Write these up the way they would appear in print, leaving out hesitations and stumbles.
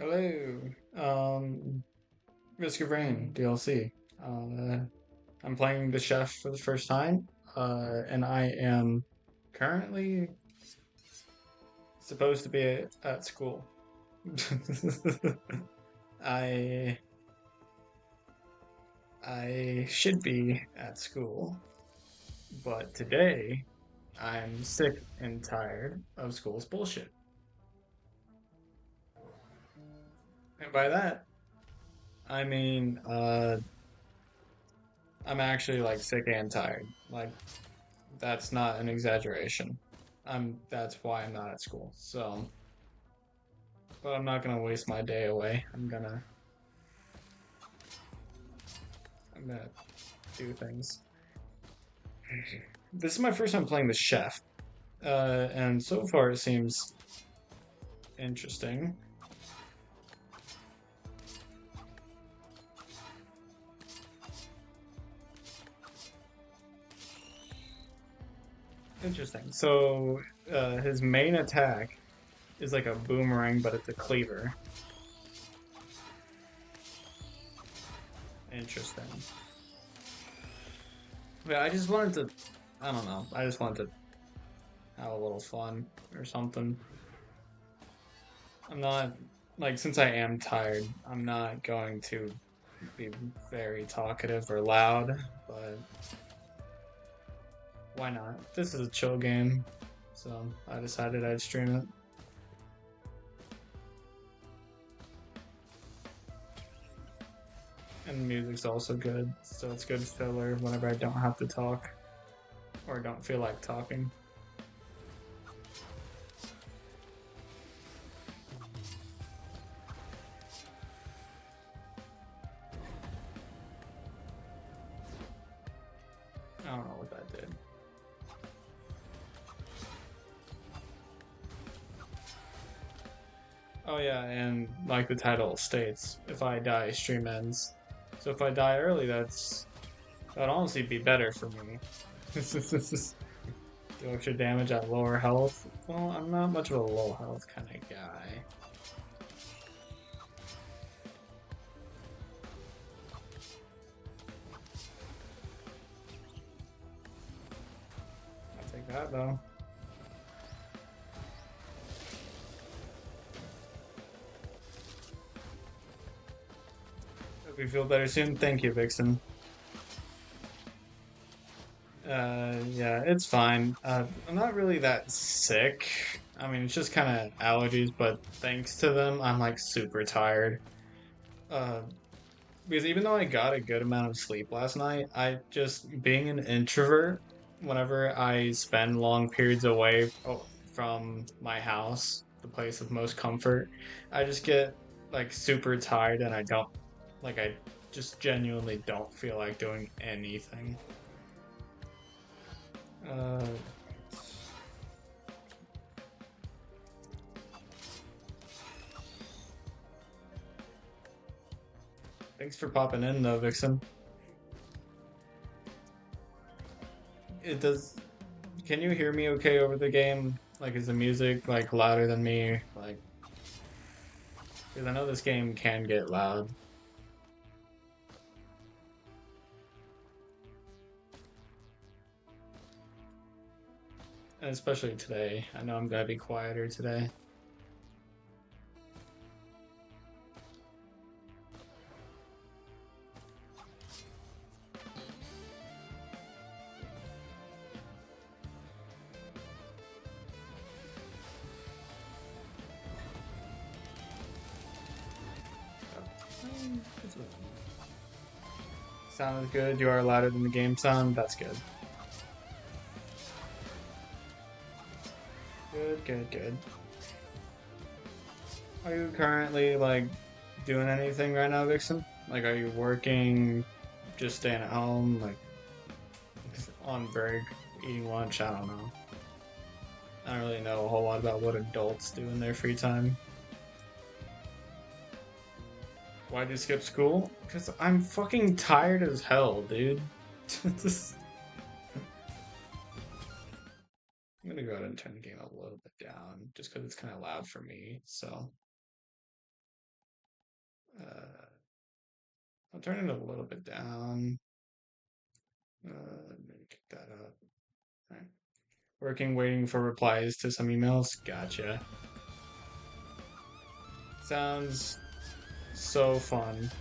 Hello. Risk of Rain DLC. Uh, I'm playing the chef for the first time, and I am currently supposed to be at school. I I should be at school, but today I'm sick and tired of school's bullshit. And by that, I mean I'm actually like sick and tired. Like that's not an exaggeration. That's why I'm not at school. So, but I'm not gonna waste my day away. I'm gonna do things. This is my first time playing the chef, and so far it seems interesting. Interesting. So, his main attack is like a boomerang, but it's a cleaver. Interesting. Yeah, I just wanted to. I don't know. I just wanted to have a little fun or something. I'm not like since I am tired, I'm not going to be very talkative or loud, but why not? This is a chill game, so I decided I'd stream it. And the music's also good, so it's good filler whenever I don't have to talk or don't feel like talking. I don't know what that did. Oh yeah, and like the title states, if I die, stream ends. So if I die early, that'd honestly be better for me. Do extra damage at lower health. Well, I'm not much of a low health kind of guy. I'll take that though. Hope you feel better soon. Thank you, Vixen. Yeah, it's fine. I'm not really that sick. I mean, it's just kind of allergies, but thanks to them, I'm like super tired. Uh, because even though I got a good amount of sleep last night, I just being an introvert, whenever I spend long periods away from my house, the place of most comfort, I just get like super tired and I just genuinely don't feel like doing anything. Uh, Thanks for popping in though, Vixen. It does. Can you hear me okay over the game? Like, is the music like louder than me? Like, because I know this game can get loud, and especially today. I know I'm gonna be quieter today. Sound is good. You are louder than the game sound. That's good. Good, good, good. Are you currently like doing anything right now, Vixen? Like, are you working, just staying at home, like on break, eating lunch? I don't know. I don't really know a whole lot about what adults do in their free time. Why'd you skip school? Because I'm fucking tired as hell, dude. Just- I'm gonna go ahead and turn the game a little bit down, just because it's kind of loud for me, so. I'll turn it a little bit down. Maybe kick that up. All right. Working, waiting for replies to some emails. Gotcha. Sounds so fun.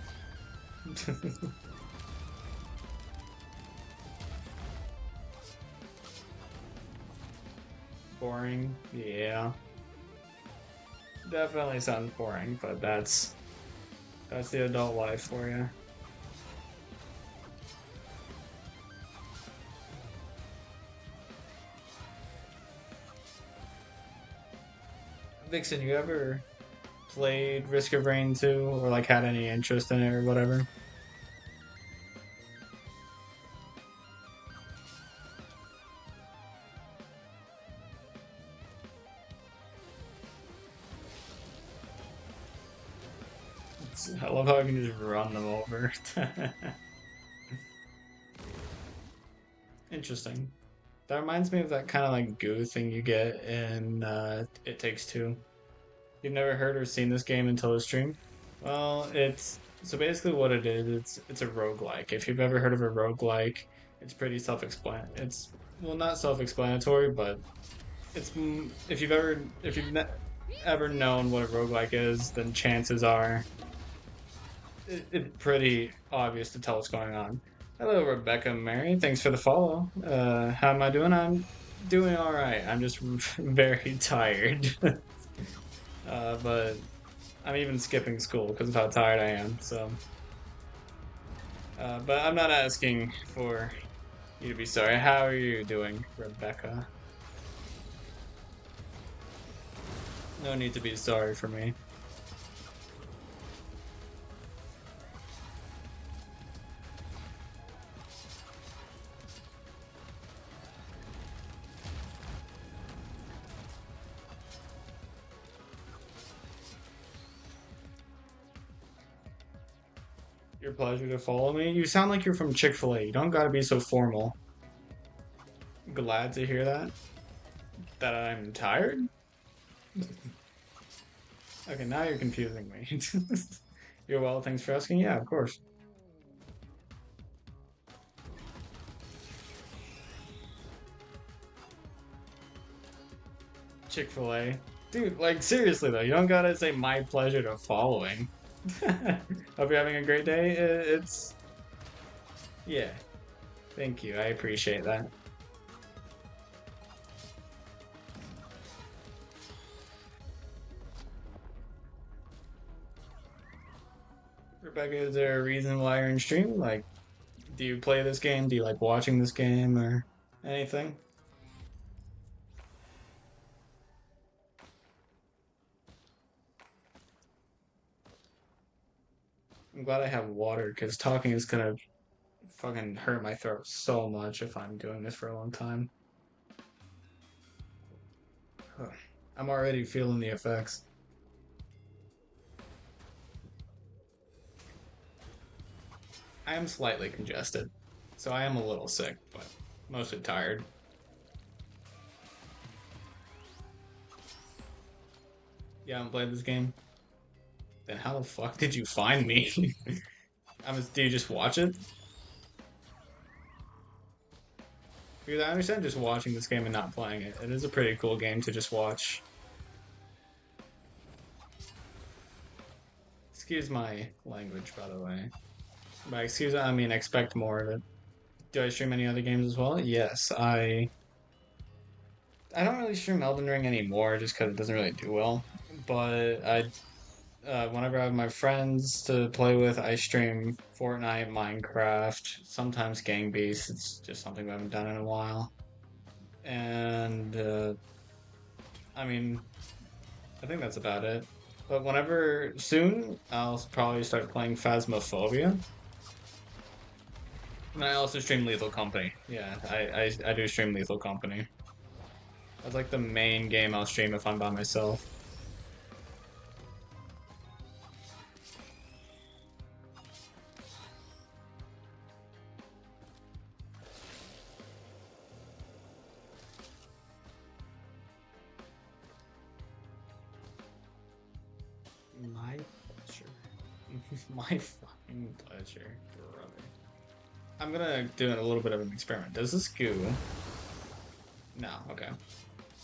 Boring. Yeah. Definitely sounds boring, but that's the adult life for you. Vixen, you ever played Risk of Rain 2 or like had any interest in it or whatever? I love how I can just run them over. Interesting. That reminds me of that kind of like goo thing you get in It Takes Two. You've never heard or seen this game until the stream? Well, it's so basically what it is, it's a roguelike. If you've ever heard of a roguelike, it's pretty self-explanatory. It's well, not self-explanatory, but if you've ne ever known what a roguelike is, then chances are it's pretty obvious to tell what's going on. Hello, Rebecca Mary. Thanks for the follow. How am I doing? I'm doing all right. I'm just very tired. But I'm even skipping school because of how tired I am. So, but I'm not asking for you to be sorry. How are you doing, Rebecca? No need to be sorry for me. Your pleasure to follow me. You sound like you're from Chick-fil-A. You don't gotta be so formal. Glad to hear that. That I'm tired? Okay, now you're confusing me. You're well, thanks for asking. Yeah, of course. Chick-fil-A. Dude, like seriously though, you don't gotta say my pleasure to following. Hope you're having a great day. It's yeah. Thank you. I appreciate that. Rebecca, is there a reason why you're in stream? Like, do you play this game? Do you like watching this game or anything? I'm glad I have water because talking is gonna fucking hurt my throat so much if I'm doing this for a long time. Ugh. I'm already feeling the effects. I am slightly congested, so I am a little sick, but mostly tired. You haven't played this game? Then how the fuck did you find me? Do you just watch it? Because I understand just watching this game and not playing it. It is a pretty cool game to just watch. Excuse my language, by the way. By excuse, I mean expect more of it. Do I stream any other games as well? Yes, I don't really stream Elden Ring anymore just because it doesn't really do well. But whenever I have my friends to play with, I stream Fortnite, Minecraft, sometimes Gang Beasts. It's just something we haven't done in a while. And I mean, I think that's about it. But whenever soon, I'll probably start playing Phasmophobia. And I also stream Lethal Company. Yeah, I do stream Lethal Company. That's like the main game I'll stream if I'm by myself. My pleasure. My fucking pleasure, brother. I'm gonna do a little bit of an experiment. Does this goo? No, okay.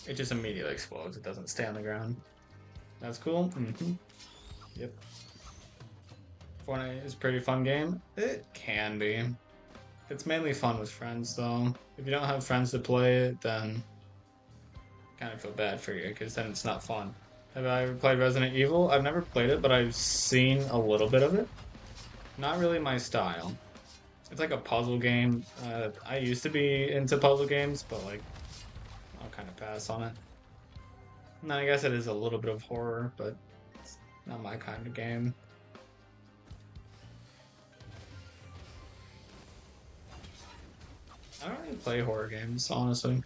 It just immediately explodes. It doesn't stay on the ground. That's cool. Yep. Fortnite is a pretty fun game. It can be. It's mainly fun with friends, though. If you don't have friends to play it, then I kind of feel bad for you, because then it's not fun. Have I ever played Resident Evil? I've never played it, but I've seen a little bit of it. Not really my style. It's like a puzzle game. I used to be into puzzle games, but like, I'll kind of pass on it. And I guess it is a little bit of horror, but it's not my kind of game. I don't really play horror games, honestly.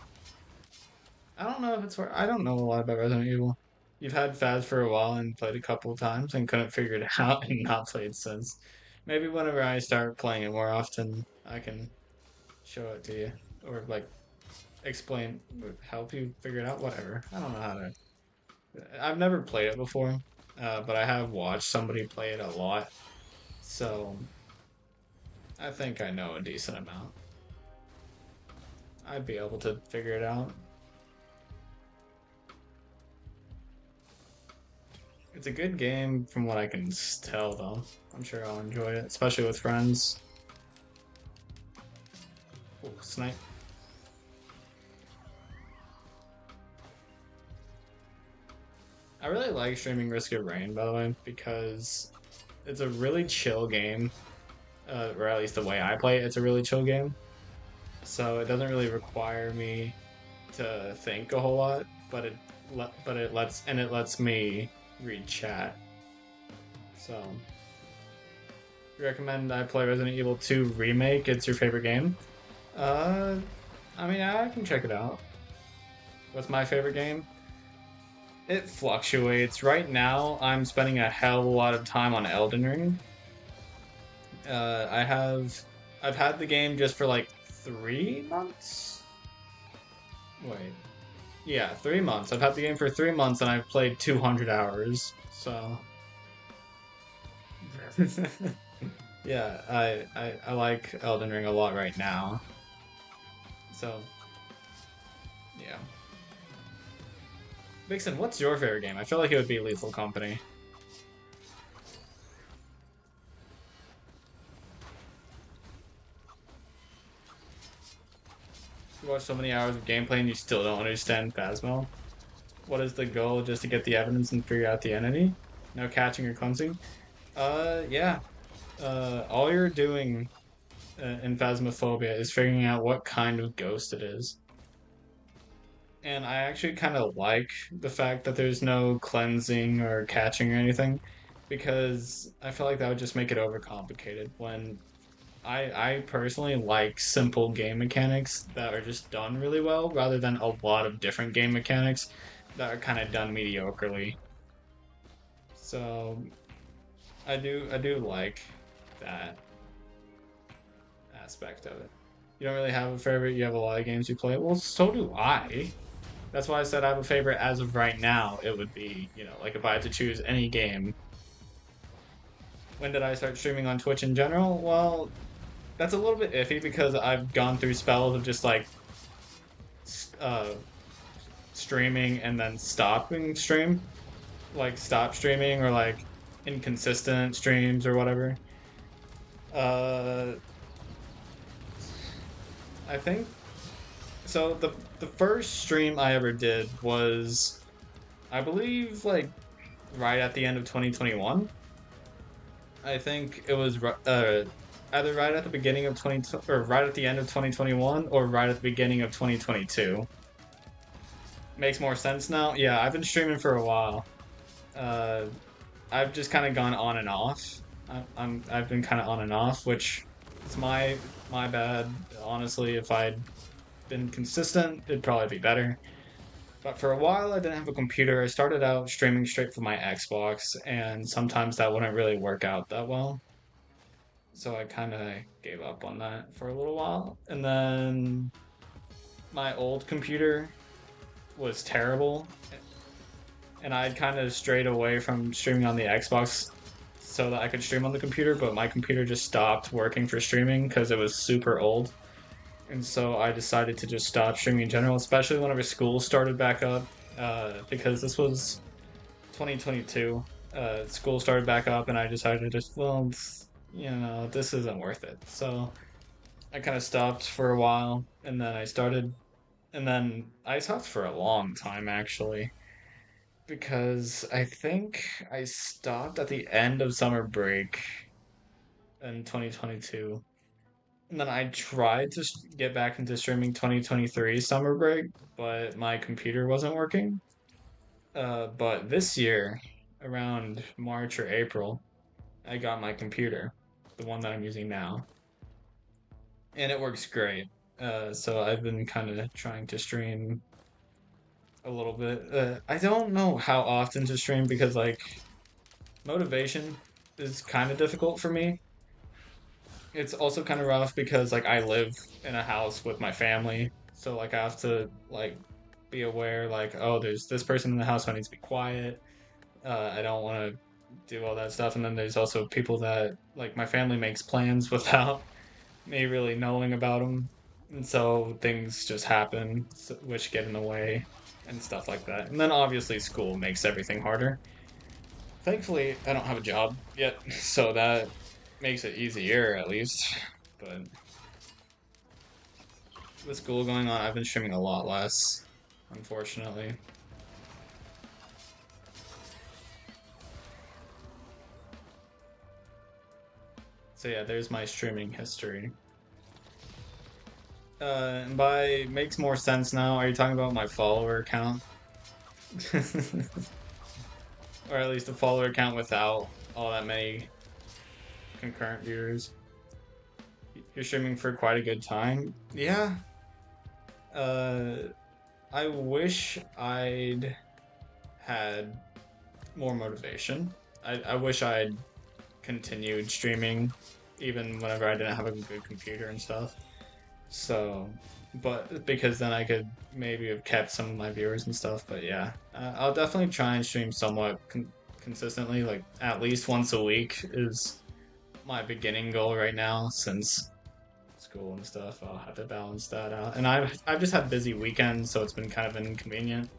I don't know if it's horror. I don't know a lot about Resident Evil. You've had Faz for a while and played a couple of times and couldn't figure it out and not played since. Maybe whenever I start playing it more often, I can show it to you or like explain, help you figure it out. Whatever. I don't know how to. I've never played it before, but I have watched somebody play it a lot, so I think I know a decent amount. I'd be able to figure it out. It's a good game from what I can tell, though. I'm sure I'll enjoy it, especially with friends. Ooh, snipe. I really like streaming Risk of Rain, by the way, because it's a really chill game, or at least the way I play it, it's a really chill game. So it doesn't really require me to think a whole lot, but it lets me read chat. So, you recommend I play Resident Evil 2 Remake? It's your favorite game? Uh, I mean, I can check it out. What's my favorite game? It fluctuates. Right now, I'm spending a hell of a lot of time on Elden Ring. Uh, I have, I've had the game just for like 3 months. Wait, yeah, 3 months. I've had the game for 3 months and I've played 200 hours. So, yeah, I like Elden Ring a lot right now. So, yeah. Vixen, what's your favorite game? I feel like it would be Lethal Company. You watch so many hours of gameplay and you still don't understand Phasmo? What is the goal? Just to get the evidence and figure out the entity? No catching or cleansing? Yeah. All you're doing in Phasmophobia is figuring out what kind of ghost it is. And I actually kind of like the fact that there's no cleansing or catching or anything, because I feel like that would just make it overcomplicated. When I personally like simple game mechanics that are just done really well, rather than a lot of different game mechanics that are kind of done mediocrely. So I do like that aspect of it. You don't really have a favorite. You have a lot of games you play. Well, so do I. That's why I said I have a favorite as of right now. It would be, like if I had to choose any game. When did I start streaming on Twitch in general? Well, that's a little bit iffy because I've gone through spells of just like uh, streaming and then stopping stream, like stop streaming or like inconsistent streams or whatever. Uh, I think so. The first stream I ever did was, I believe, like right at the end of 2021. I think it was either right at the beginning of 20 or right at the end of 2021 or right at the beginning of 2022. Makes more sense now. Yeah, I've been streaming for a while. Uh, I've just kind of gone on and off. I've been kind of on and off, which is my bad. Honestly, if I'd been consistent, it'd probably be better. But for a while, I didn't have a computer. I started out streaming straight from my Xbox, and sometimes that wouldn't really work out that well. So I kind of gave up on that for a little while. And then my old computer was terrible, and I'd kind of strayed away from streaming on the Xbox so that I could stream on the computer, but my computer just stopped working for streaming because it was super old. And so I decided to just stop streaming in general, especially whenever school started back up, because this was 2022. School started back up, and I decided to just, well, this isn't worth it. So I kind of stopped for a while, and then I stopped for a long time actually, because I think I stopped at the end of summer break in 2022. And then I tried to get back into streaming 2023 summer break, but my computer wasn't working. But this year, around March or April, I got my computer, the one that I'm using now, and it works great. So I've been kind of trying to stream a little bit. I don't know how often to stream because like motivation is kind of difficult for me. It's also kind of rough because like I live in a house with my family, so like I have to like be aware like, oh, there's this person in the house, so I need to be quiet. I don't want to do all that stuff, and then there's also people that like my family makes plans without me really knowing about them, and so things just happen which get in the way and stuff like that. And then obviously school makes everything harder. Thankfully, I don't have a job yet, so that makes it easier at least. But with school going on, I've been streaming a lot less, unfortunately. So yeah, there's my streaming history. And by makes more sense now, are you talking about my follower count? Or at least a follower count without all that many concurrent viewers? You're streaming for quite a good time? Yeah. Uh, I wish I'd had more motivation. I wish I'd continued streaming even whenever I didn't have a good computer and stuff. So, but because then I could maybe have kept some of my viewers and stuff. But yeah, I'll definitely try and stream somewhat consistently, like at least once a week is my beginning goal right now since school and stuff. I'll have to balance that out. And I've just had busy weekends, so it's been kind of inconvenient.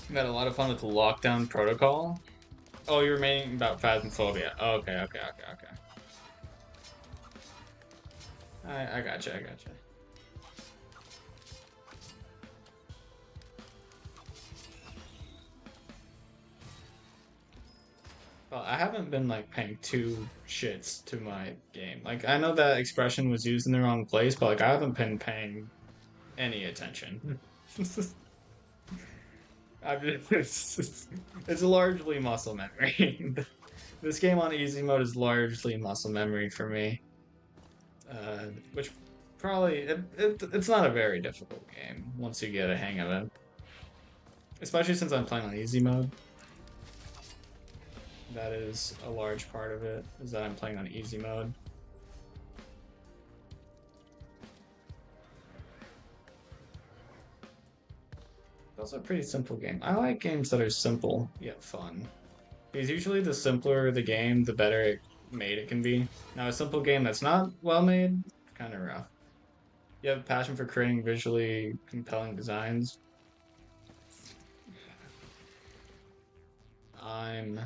I've had a lot of fun with the lockdown protocol. Oh, you're remaining about Phasmophobia. Oh, okay. I gotcha, I gotcha. Well, I haven't been like paying two shits to my game. Like I know that expression was used in the wrong place, but like I haven't been paying any attention. I've just, it's largely muscle memory. This game on easy mode is largely muscle memory for me, which probably it's not a very difficult game once you get a hang of it. Especially since I'm playing on easy mode. That is a large part of it, is that I'm playing on easy mode. It's also a pretty simple game. I like games that are simple yet fun. Because usually the simpler the game, the better it made it can be. Now a simple game that's not well made, kind of rough. You have a passion for creating visually compelling designs. I'm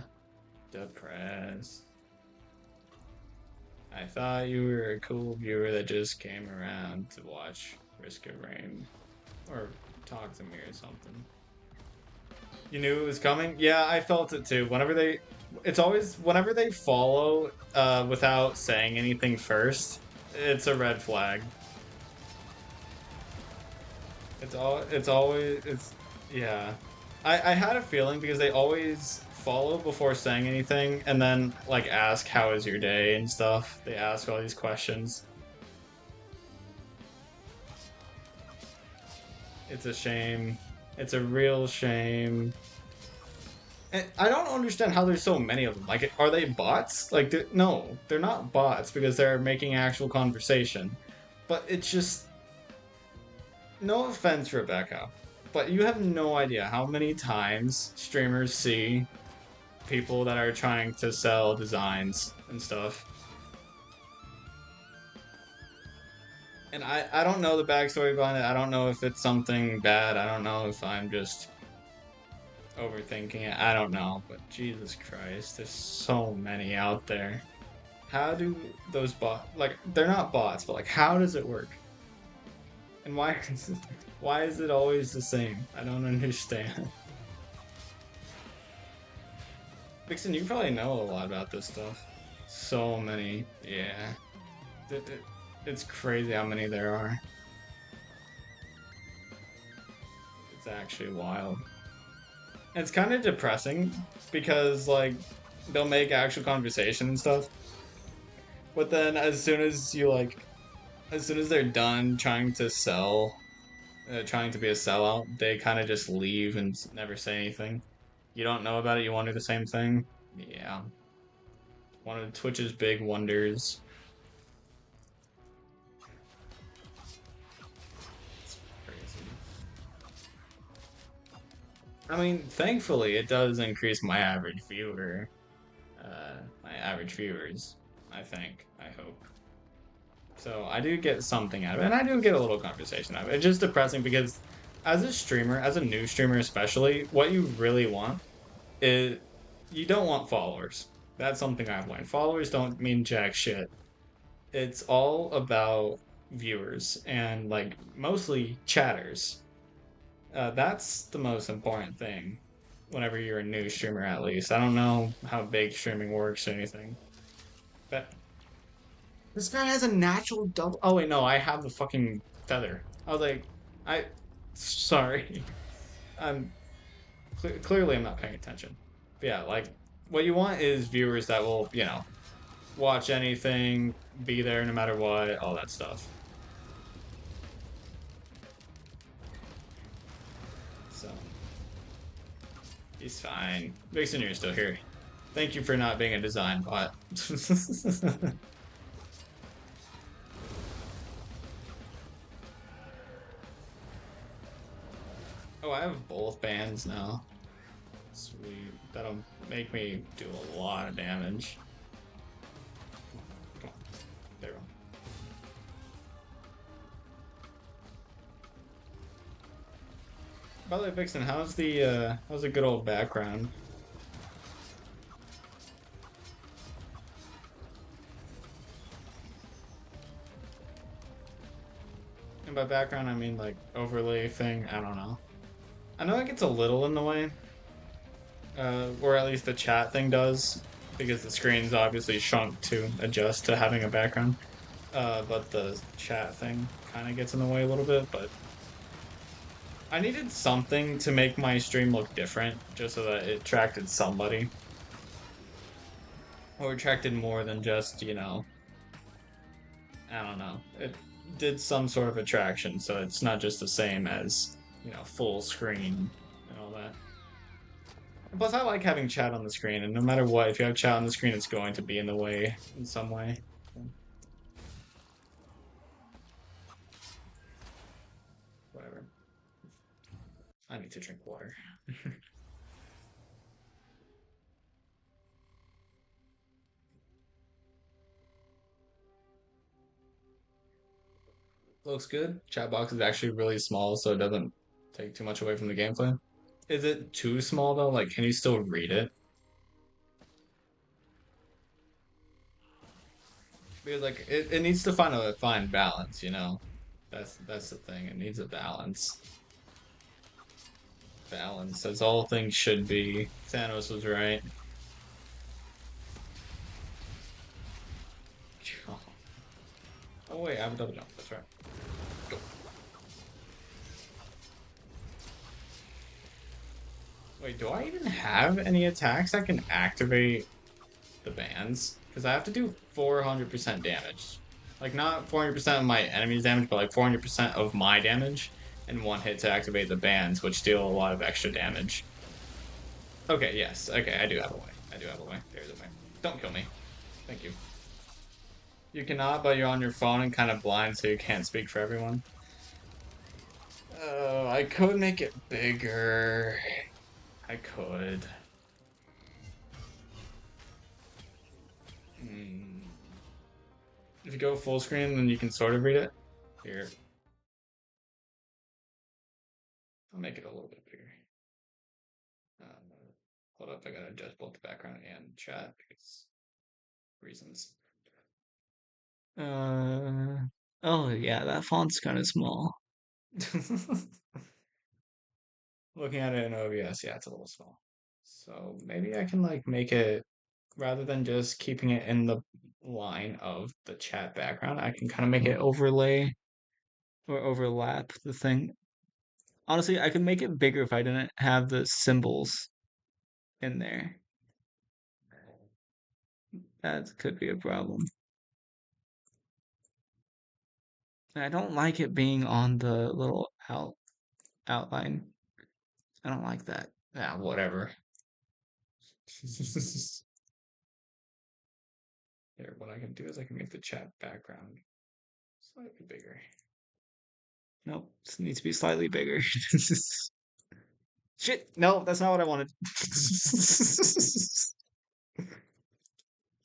depressed. I thought you were a cool viewer that just came around to watch Risk of Rain. Or talk to me or something. You knew it was coming? Yeah, I felt it too. It's always, whenever they follow without saying anything first, it's a red flag. Yeah. I had a feeling because they always follow before saying anything and then like ask how is your day and stuff. They ask all these questions. It's a shame. It's a real shame. And I don't understand how there's so many of them. Like, are they bots? Like, no, they're not bots because they're making actual conversation. But it's just, no offense, Rebecca, but you have no idea how many times streamers see people that are trying to sell designs and stuff. And I don't know the backstory behind it. I don't know if it's something bad. I don't know if I'm just overthinking it. I don't know. But Jesus Christ, there's so many out there. How do those bots, like, they're not bots, but like, how does it work? And why, why is it always the same? I don't understand. Vixen, you probably know a lot about this stuff. So many, yeah. It's crazy how many there are. It's actually wild. And it's kind of depressing because, like, they'll make actual conversation and stuff, but then as soon as they're done trying to sell, trying to be a sellout, they kind of just leave and never say anything. You don't know about it, you wonder the same thing? Yeah. One of Twitch's big wonders. It's crazy. I mean, thankfully, it does increase my average viewer. My average viewers, I think. I hope. So I do get something out of it, and I do get a little conversation out of it. It's just depressing because as a streamer, as a new streamer especially, what you really want is you don't want followers. That's something I've learned. Followers don't mean jack shit. It's all about viewers and like mostly chatters. That's the most important thing whenever you're a new streamer, at least. I don't know how big streaming works or anything. But this guy has a natural double. Oh, wait, no, I have the fucking feather. I was like, I. Sorry. I'm. Clearly, I'm not paying attention. But yeah, like, what you want is viewers that will, watch anything, be there no matter what, all that stuff. So. He's fine. Vixen, you're still here. Thank you for not being a design bot. Oh, I have both bands now. Sweet. That'll make me do a lot of damage. Come on. There we go. By the way, Vixen, how's the good old background? And by background I mean like overlay thing, I don't know. I know it gets a little in the way. Or at least the chat thing does, because the screen's obviously shrunk to adjust to having a background. But the chat thing kind of gets in the way a little bit, but I needed something to make my stream look different, just so that it attracted somebody. Or attracted more than just, I don't know. It did some sort of attraction, so it's not just the same as, full screen and all that. Plus, I like having chat on the screen, and no matter what, if you have chat on the screen, it's going to be in the way in some way. Whatever. I need to drink water. Looks good. Chat box is actually really small, so it doesn't take too much away from the gameplay. Is it too small though? Like, can you still read it? Because like it needs to find a fine balance, you know? That's the thing. It needs a balance. Balance, as all things should be. Thanos was right. Oh wait, I have a double jump. That's right. Go. Wait, do I even have any attacks that can activate the bands? Because I have to do 400% damage. Like, not 400% of my enemy's damage, but like 400% of my damage in one hit to activate the bands, which deal a lot of extra damage. Okay, yes. Okay, I do have a way. I do have a way. There's a way. Don't kill me. Thank you. You cannot, but you're on your phone and kind of blind, so you can't speak for everyone. Oh, I could make it bigger. I could. If you go full screen, then you can sort of read it. Here, I'll make it a little bit bigger. Hold up, I gotta adjust both the background and chat because reasons. Oh yeah, that font's kind of small. Looking at it in OBS, yeah, it's a little small. So maybe I can like make it rather than just keeping it in the line of the chat background, I can kind of make it overlay or overlap the thing. Honestly, I could make it bigger if I didn't have the symbols in there. That could be a problem. I don't like it being on the little outline. I don't like that. Yeah, whatever. Here, what I can do is I can make the chat background slightly bigger. Nope, this needs to be slightly bigger. Shit, no, that's not what I wanted.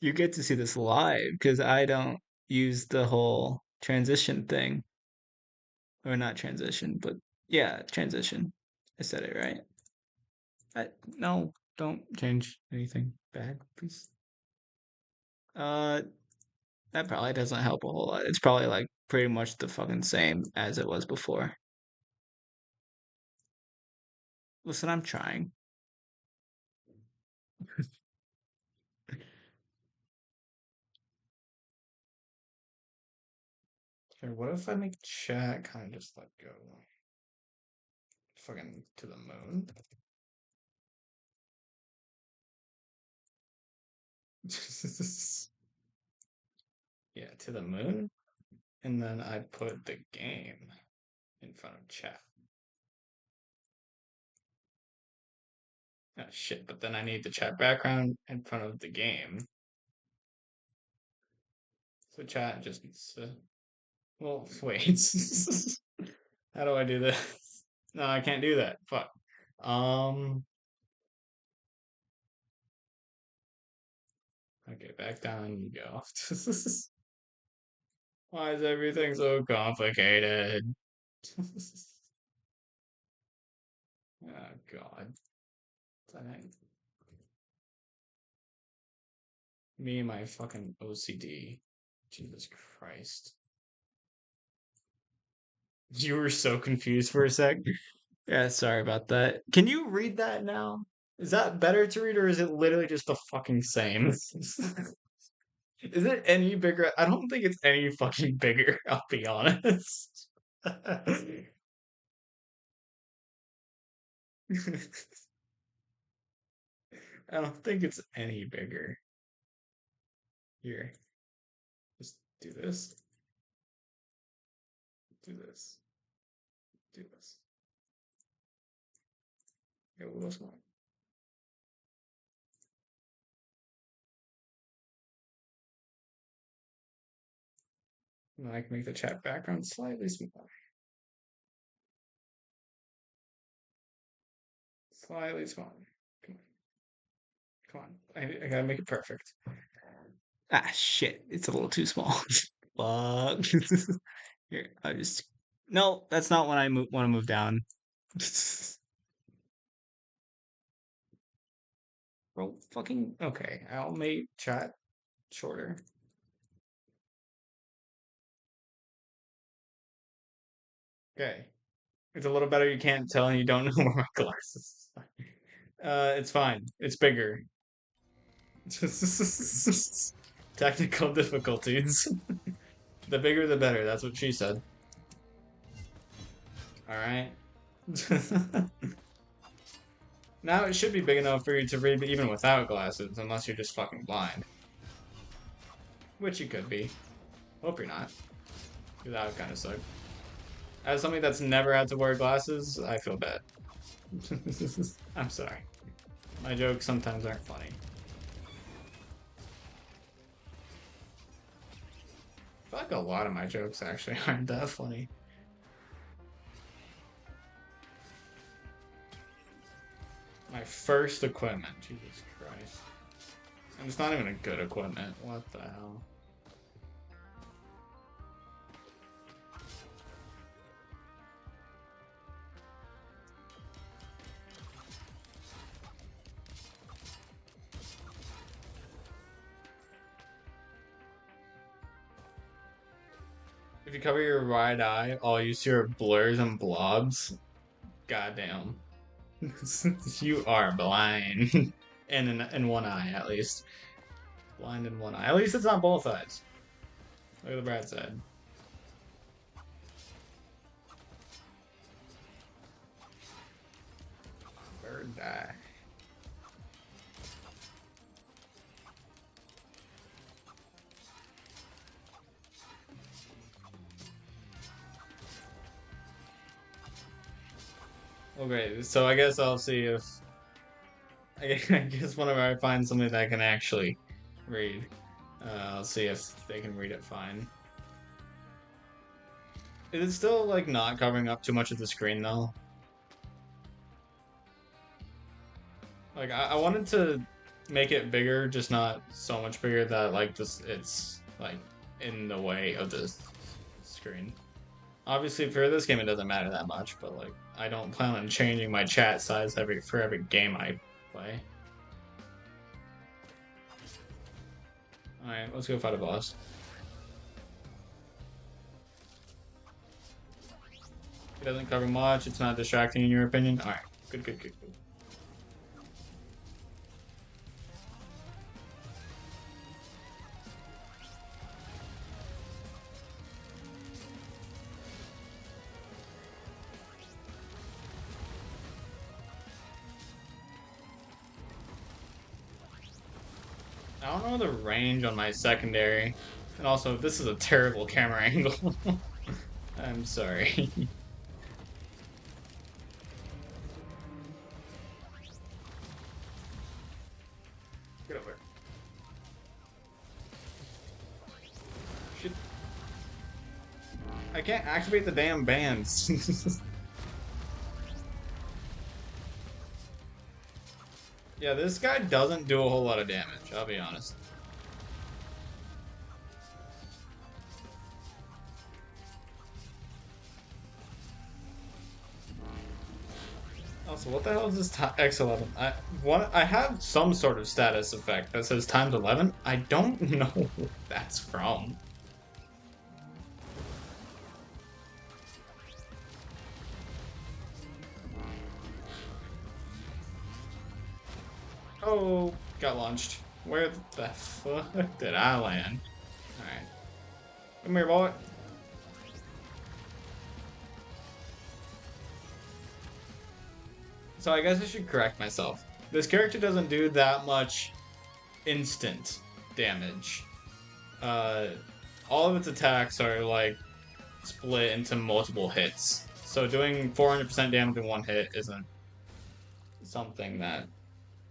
You get to see this live because I don't use the whole transition thing. Or not transition, but yeah, transition. I said it right. No, don't change anything bad, please. Uh, that probably doesn't help a whole lot. It's probably like pretty much the fucking same as it was before. Listen, I'm trying. Here, what if I make chat kind of just let go? Fucking to the moon? Yeah, to the moon? And then I put the game in front of chat. Oh shit, but then I need the chat background in front of the game. So chat just needs to. Well, wait. How do I do this? No, I can't do that. Fuck. Um. Okay, back down you go. Why is everything so complicated? Oh God. Dang. Me and my fucking OCD. Jesus Christ. You were so confused for a sec. Yeah, sorry about that. Can you read that now? Is that better to read or is it literally just the fucking same? Is it any bigger? I don't think it's any fucking bigger, I'll be honest. I don't think it's any bigger. Here, just do this, do this, do this. Get a little smaller. And I can make the chat background slightly smaller. Slightly smaller. Come on. Come on. I gotta make it perfect. Ah, shit, it's a little too small. Fuck. Here, I just. No, that's not when I want to move down. Bro, fucking. Okay, I'll make chat shorter. Okay. It's a little better you can't tell and you don't know where my glasses are. It's fine. It's bigger. Technical difficulties. The bigger the better, that's what she said. Alright. Now it should be big enough for you to read even without glasses, unless you're just fucking blind. Which you could be. Hope you're not. Because that would kind of suck. As somebody that's never had to wear glasses, I feel bad. I'm sorry. My jokes sometimes aren't funny. I feel like a lot of my jokes actually aren't that funny. My first equipment, Jesus Christ. And it's not even a good equipment. What the hell? If you cover your right eye, all you see are blurs and blobs. Goddamn. You are blind. in one eye, at least. Blind in one eye. At least it's not both eyes. Look at the bright side. Bird eye. Okay, so I guess I'll see if I guess whenever I find something that I can actually read, I'll see if they can read it fine. It is still like not covering up too much of the screen though. Like I wanted to make it bigger, just not so much bigger that like this it's like in the way of the screen. Obviously for this game it doesn't matter that much, but like I don't plan on changing my chat size for every game I play. Alright, let's go fight a boss. It doesn't cover much, it's not distracting in your opinion? Alright, good, good, good, good. I don't know the range on my secondary. And also, this is a terrible camera angle. I'm sorry. Get over. Shit. I can't activate the damn bands. Yeah, this guy doesn't do a whole lot of damage, I'll be honest. Also, what the hell is this X11? I have some sort of status effect that says times 11. I don't know what that's from. Oh, got launched. Where the fuck did I land? Alright. Come here, boy. So I guess I should correct myself. This character doesn't do that much instant damage. Uh, all of its attacks are like split into multiple hits. So doing 400% damage in one hit isn't something that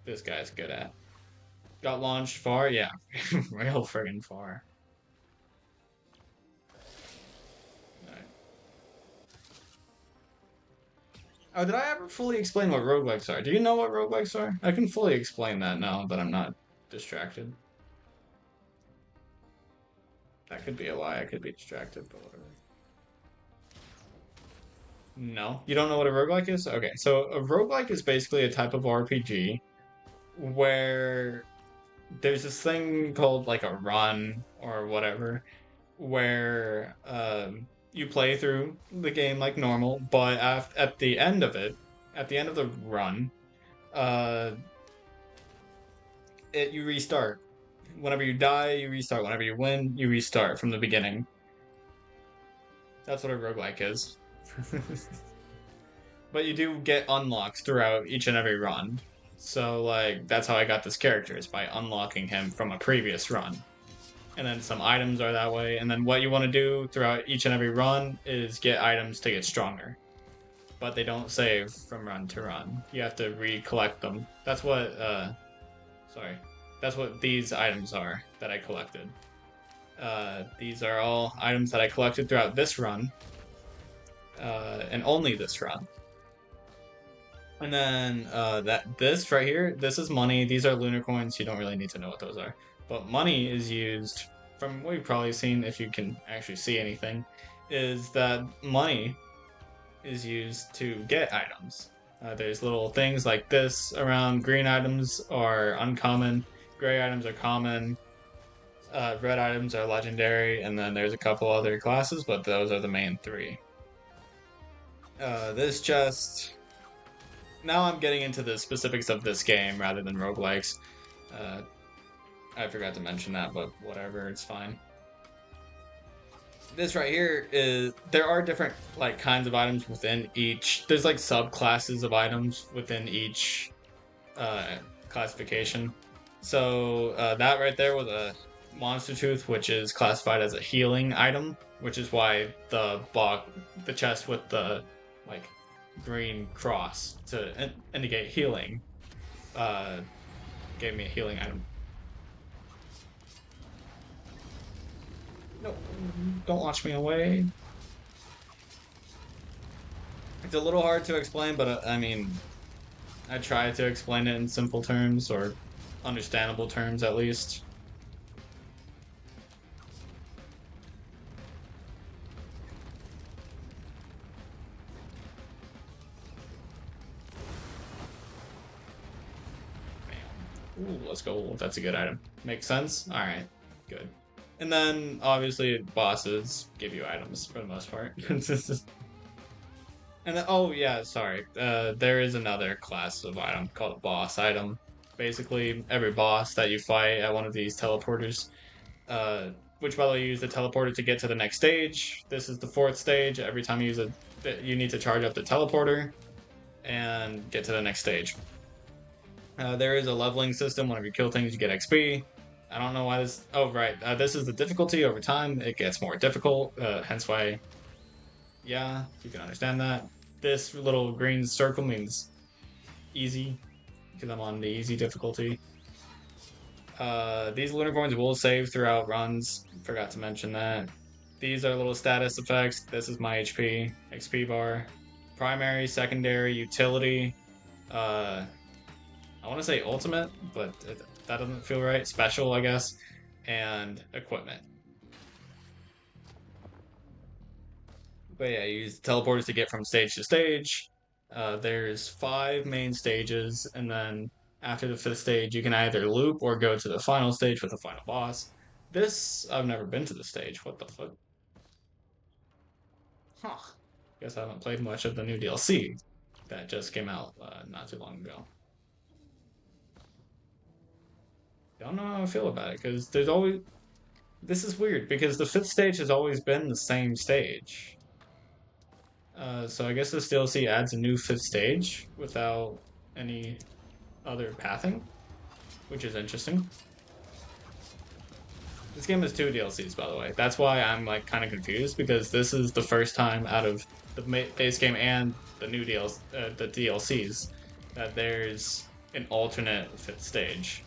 this guy's good at. Got launched far? Yeah, real friggin' far. Alright. Oh, did I ever fully explain what roguelikes are? Do you know what roguelikes are? I can fully explain that now that I'm not distracted. That could be a lie, I could be distracted, but whatever. No? You don't know what a roguelike is? Okay, so a roguelike is basically a type of RPG where there's this thing called like a run or whatever, where you play through the game like normal, but at the end of it, at the end of the run, uh, you restart. Whenever you die, you restart. Whenever you win, you restart from the beginning. That's what a roguelike is. But you do get unlocks throughout each and every run. So like that's how I got this character, is by unlocking him from a previous run. And then some items are that way. And then what you want to do throughout each and every run is get items to get stronger. But they don't save from run to run. You have to recollect them. That's what sorry. That's what these items are that I collected. These are all items that I collected throughout this run. And only this run. And then this right here, this is money. These are lunar coins. You don't really need to know what those are. But money is used, from what you've probably seen, if you can actually see anything, is that money is used to get items. There's little things like this around. Green items are uncommon. Gray items are common. Red items are legendary, and then there's a couple other classes, but those are the main three. This chest. Now I'm getting into the specifics of this game rather than roguelikes. Uh, I forgot to mention that, but whatever, it's fine. This right here is there are different like kinds of items within each. There's like subclasses of items within each uh, classification. So that right there was a monster tooth, which is classified as a healing item, which is why the chest with the like green cross to indicate healing, uh, gave me a healing item. No, don't launch me away. It's a little hard to explain, but I mean, I try to explain it in simple terms or understandable terms at least. Bam. Ooh, let's go. That's a good item. Makes sense? Alright, good. And then obviously bosses give you items for the most part. And then, oh yeah, sorry. There is another class of item called a boss item. Basically, every boss that you fight at one of these teleporters, uh, which by the way, you use the teleporter to get to the next stage. This is the fourth stage. Every time you use it, you need to charge up the teleporter and get to the next stage. There is a leveling system. Whenever you kill things, you get XP. I don't know why this. Oh, right. This is the difficulty over time. It gets more difficult. Hence why, yeah, you can understand that. This little green circle means easy because I'm on the easy difficulty. These Lunarvorns will save throughout runs. Forgot to mention that. These are little status effects. This is my HP, XP bar. Primary, secondary, utility. Uh, I want to say ultimate, but that doesn't feel right. Special, I guess. And equipment. But yeah, you use teleporters to get from stage to stage. There's five main stages, and then after the fifth stage, you can either loop or go to the final stage with the final boss. This, I've never been to the stage. What the fuck? Huh. Guess I haven't played much of the new DLC that just came out not too long ago. Don't know how I feel about it because there's always. This is weird because the fifth stage has always been the same stage. So I guess this DLC adds a new fifth stage without any other pathing, which is interesting. This game has two DLCs, by the way. That's why I'm like kind of confused because this is the first time out of the base game and the new the DLCs, that there's an alternate fifth stage.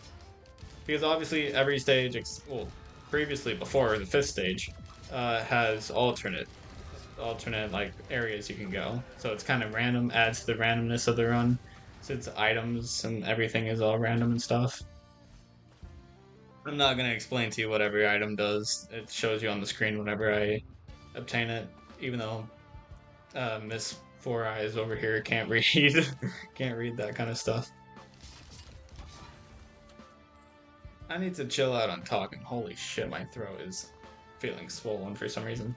Because obviously every stage, well, previously before the fifth stage, has alternate like areas you can go. So it's kind of random, adds to the randomness of the run, since items and everything is all random and stuff. I'm not gonna explain to you what every item does. It shows you on the screen whenever I obtain it, even though Miss Four Eyes over here can't read can't read that kind of stuff. I need to chill out on talking. Holy shit, my throat is feeling swollen for some reason.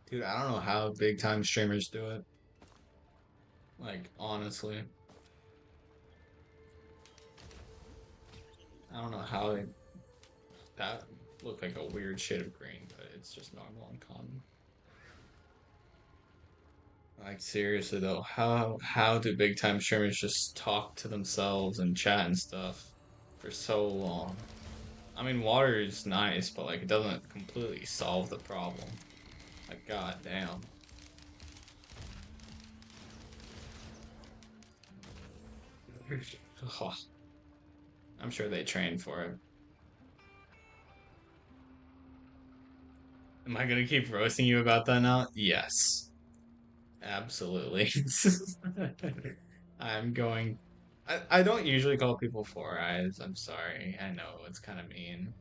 Dude, I don't know how big time streamers do it. Like, honestly. I don't know how they, that looked like a weird shade of green, but it's just normal and common. Like seriously though, how do big time streamers just talk to themselves and chat and stuff for so long? I mean, water is nice, but like it doesn't completely solve the problem. Like, god damn. I'm sure they train for it. Am I gonna keep roasting you about that now? Yes. Absolutely. I'm going. I don't usually call people four eyes. I'm sorry. I know it's kind of mean.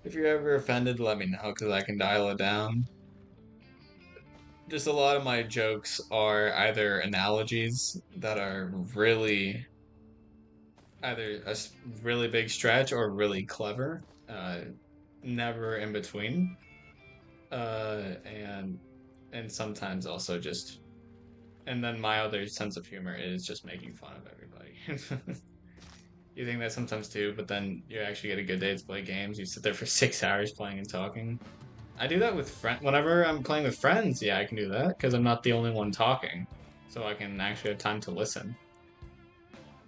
If you're ever offended, let me know because I can dial it down. Just a lot of my jokes are either analogies that are really either really big stretch or really clever. Uh, Never in between. And sometimes also just and then my other sense of humor is just making fun of everybody. You think that sometimes too, but then you actually get a good day to play games. You sit there for 6 hours playing and talking. I do that with friends. Whenever I'm playing with friends, yeah, I can do that because I'm not the only one talking, so I can actually have time to listen.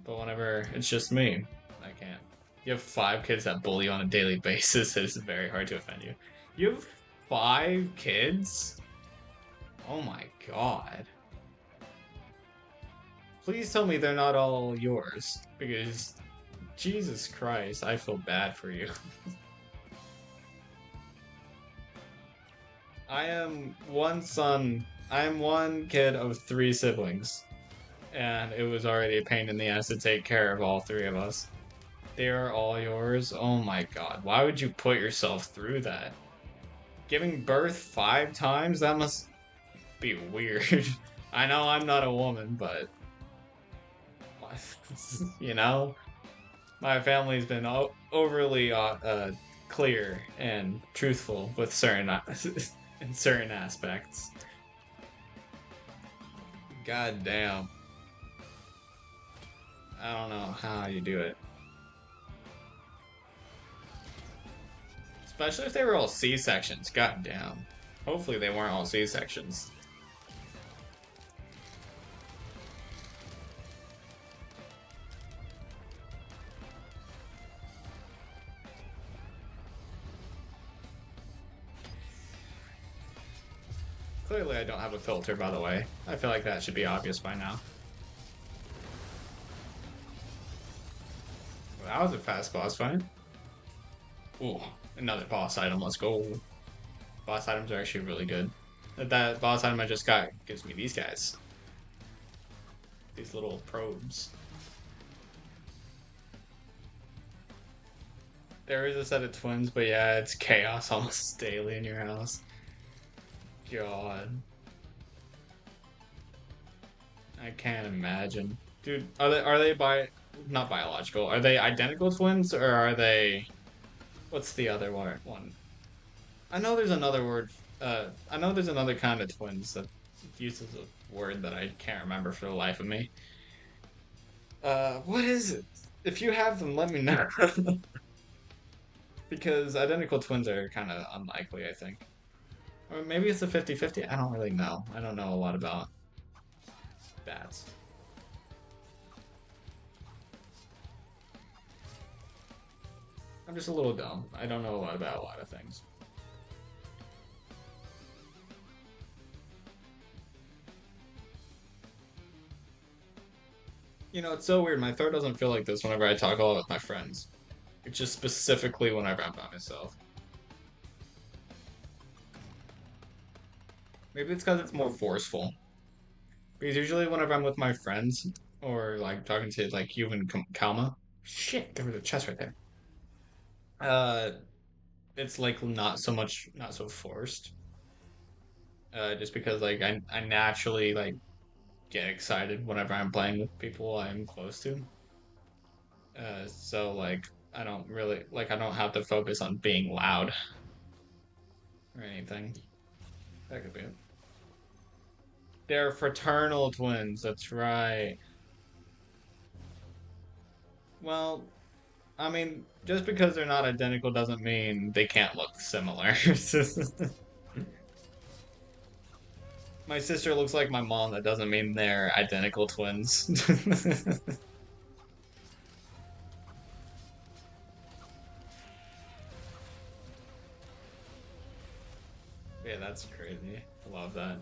But whenever it's just me, I can't. You have 5 kids that bully you on a daily basis. It is very hard to offend you. You have 5 kids? Oh my god. Please tell me they're not all yours, because Jesus Christ, I feel bad for you. I am one kid of 3 siblings, and it was already a pain in the ass to take care of all 3 of us. They are all yours? Oh my god, why would you put yourself through that? Giving birth 5 times? That must be weird. I know I'm not a woman, but you know, my family's been overly clear and truthful with certain in certain aspects. God damn, I don't know how you do it, especially if they were all C sections. God damn. Hopefully they weren't all C sections. Clearly, I don't have a filter, by the way. I feel like that should be obvious by now. Well, that was a fast boss fight. Ooh, another boss item. Let's go. Boss items are actually really good. That boss item I just got gives me these guys. These little probes. There is a set of twins, but yeah, it's chaos almost daily in your house. God. I can't imagine. Dude, are they not biological? Are they identical twins or are they what's the other one? I know there's another word I know there's another kind of twins that uses a word that I can't remember for the life of me. What is it? If you have them, let me know. Because identical twins are kind of unlikely, I think. Or maybe it's a 50-50. I don't really know. I don't know a lot about bats. I'm just a little dumb. I don't know a lot about a lot of things. You know, it's so weird. My throat doesn't feel like this whenever I talk a lot with my friends. It's just specifically whenever I'm by myself. Maybe it's because it's more forceful. Because usually whenever I'm with my friends or like talking to like you and Kalma, shit, there was a chest right there. Uh, it's like not so forced. Just because like I naturally like get excited whenever I'm playing with people I'm close to. So like I don't really like I don't have to focus on being loud or anything. That could be it. They're fraternal twins. That's right. Well, I mean, just because they're not identical doesn't mean they can't look similar. My sister looks like my mom. That doesn't mean they're identical twins. Yeah, that's crazy. I love that.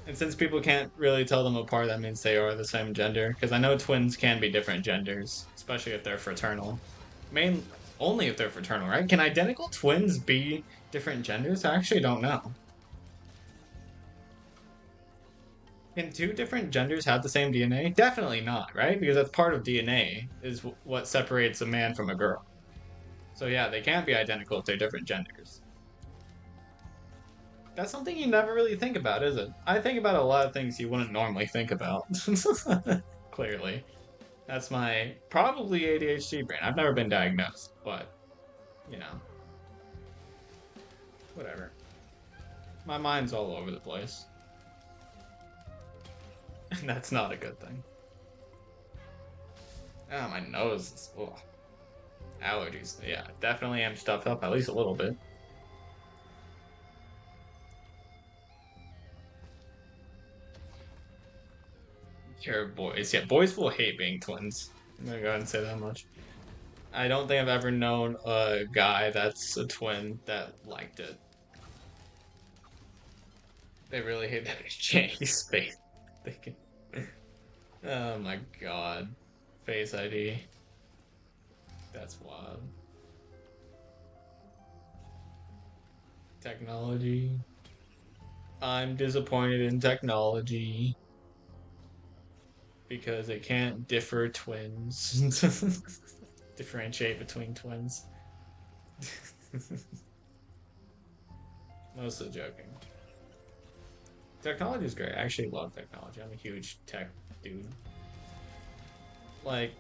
And since people can't really tell them apart, that means they are the same gender. Because I know twins can be different genders, especially if they're fraternal. Main only if they're fraternal, right? Can identical twins be different genders? I actually don't know. Can two different genders have the same DNA? Definitely not, right? Because that's part of DNA, is what separates a man from a girl. So yeah, they can't be identical if they're different genders. That's something you never really think about, is it? I think about a lot of things you wouldn't normally think about. Clearly. That's my probably ADHD brain. I've never been diagnosed, but, you know, whatever. My mind's all over the place. And that's not a good thing. Oh, my nose is. Ugh. Allergies. Yeah, definitely am stuffed up at least a little bit. Here, boys. Yeah, boys will hate being twins. I'm gonna go ahead and say that much. I don't think I've ever known a guy that's a twin that liked it. They really hate that Janie's face. They can... Oh my god. Face ID. That's wild. Technology. I'm disappointed in technology because it can't differ twins. Differentiate between twins. Mostly joking. Technology is great. I actually love technology. I'm a huge tech dude. Like,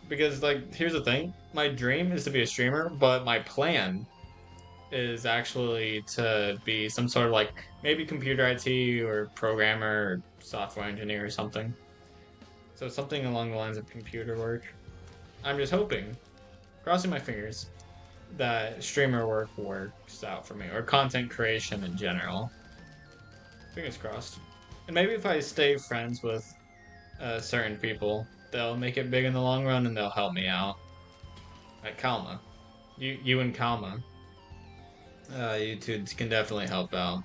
because, like, here's the thing. My dream is to be a streamer, but my plan is actually to be some sort of, like, maybe computer IT or programmer or software engineer or something. So something along the lines of computer work. I'm just hoping, crossing my fingers, that streamer work works out for me, or content creation in general. Fingers crossed. And maybe if I stay friends with certain people, they'll make it big in the long run and they'll help me out. Like Kalma. You and Kalma. You two can definitely help out.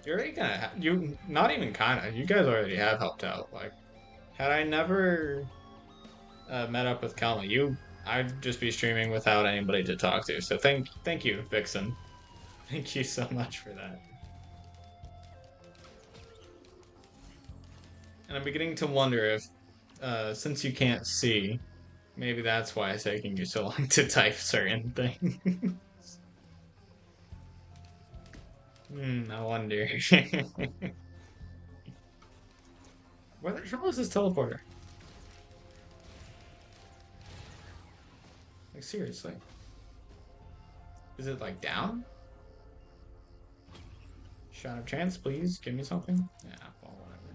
You're already kinda, you, not even kinda, you guys already have helped out. Like, had I never met up with Kalma, I'd just be streaming without anybody to talk to. So thank you, Vixen. Thank you so much for that. And I'm beginning to wonder if, since you can't see, maybe that's why it's taking you so long to type certain things. I wonder. Where the hell is this teleporter? Like, seriously. Is it, like, down? Shot of chance, please. Give me something. Yeah, well, whatever.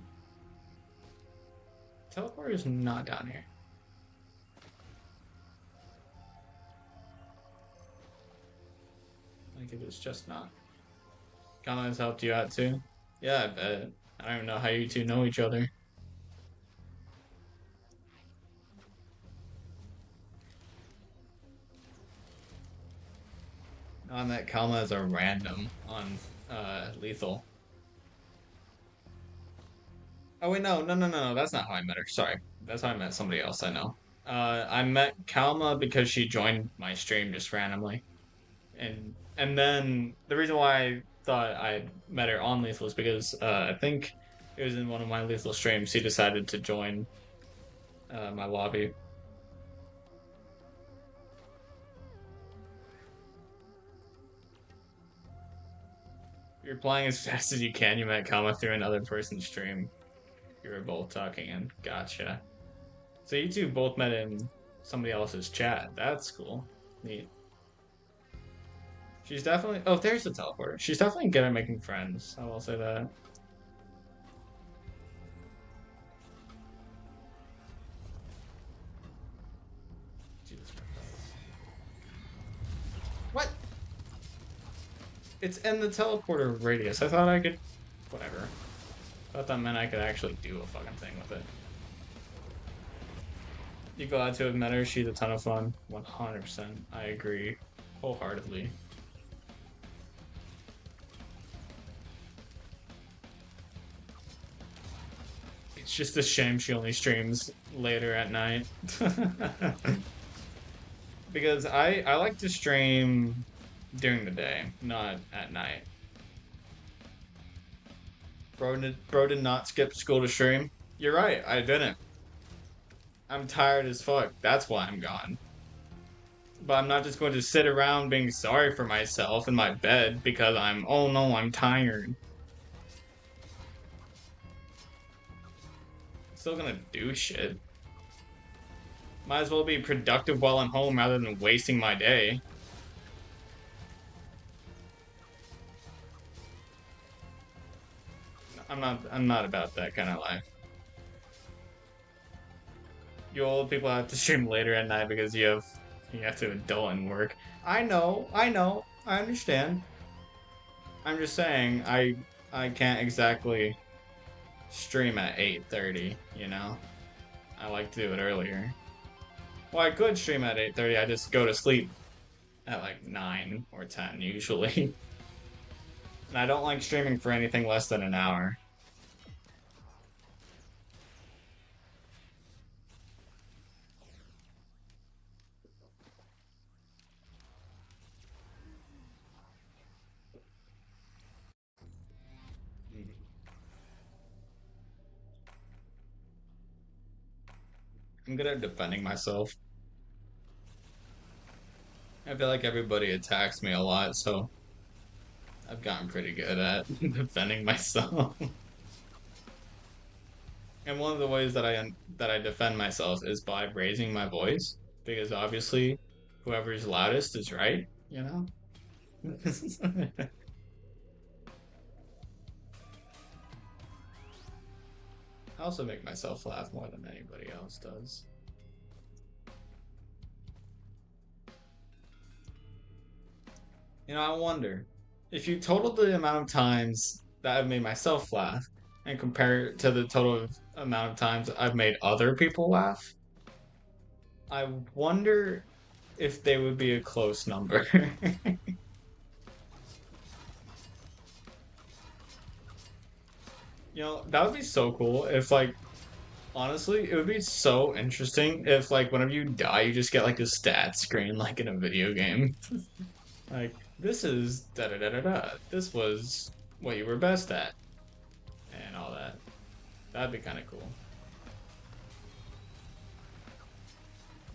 Teleporter is not down here. Like, it is just not. Kalma has helped you out, too? Yeah, I bet. I don't even know how you two know each other. I met Kalma as a random on Lethal. Oh wait, no, that's not how I met her. Sorry. That's how I met somebody else I know. I met Kalma because she joined my stream just randomly. And then the reason why I thought I met her on Lethal is because I think it was in one of my Lethal streams. She decided to join my lobby. You're playing as fast as you can. You met Kalma through another person's stream. You were both talking in. Gotcha. So you two both met in somebody else's chat. That's cool. Neat. She's definitely. Oh, there's the teleporter. She's definitely good at making friends. I will say that. Jesus Christ. What? It's in the teleporter radius. I thought I could. Whatever. I thought that meant I could actually do a fucking thing with it. You glad to have met her? She's a ton of fun. 100%. I agree. Wholeheartedly. It's just a shame she only streams later at night. Because I like to stream during the day, not at night. Bro did not skip school to stream. You're right, I didn't. I'm tired as fuck. That's why I'm gone. But I'm not just going to sit around being sorry for myself in my bed because oh no, I'm tired. I'm still gonna do shit. Might as well be productive while I'm home rather than wasting my day. I'm not about that kind of life. You old people have to stream later at night because you have to adult and work. I understand. I'm just saying I can't exactly stream at 8:30, you know? I like to do it earlier. Well, I could stream at 8:30, I just go to sleep at like 9 or 10 usually. And I don't like streaming for anything less than an hour. I'm good at defending myself. I feel like everybody attacks me a lot, so I've gotten pretty good at defending myself. And one of the ways that I defend myself is by raising my voice, because obviously whoever's loudest is right, you know? I also make myself laugh more than anybody else does. You know, I wonder if you total the amount of times that I've made myself laugh and compare it to the total amount of times I've made other people laugh, I wonder if they would be a close number. You know, that would be so cool if, like, honestly, it would be so interesting if, like, whenever you die, you just get, like, a stat screen, like in a video game. Like, this is da da da da da. This was what you were best at, and all that. That'd be kind of cool.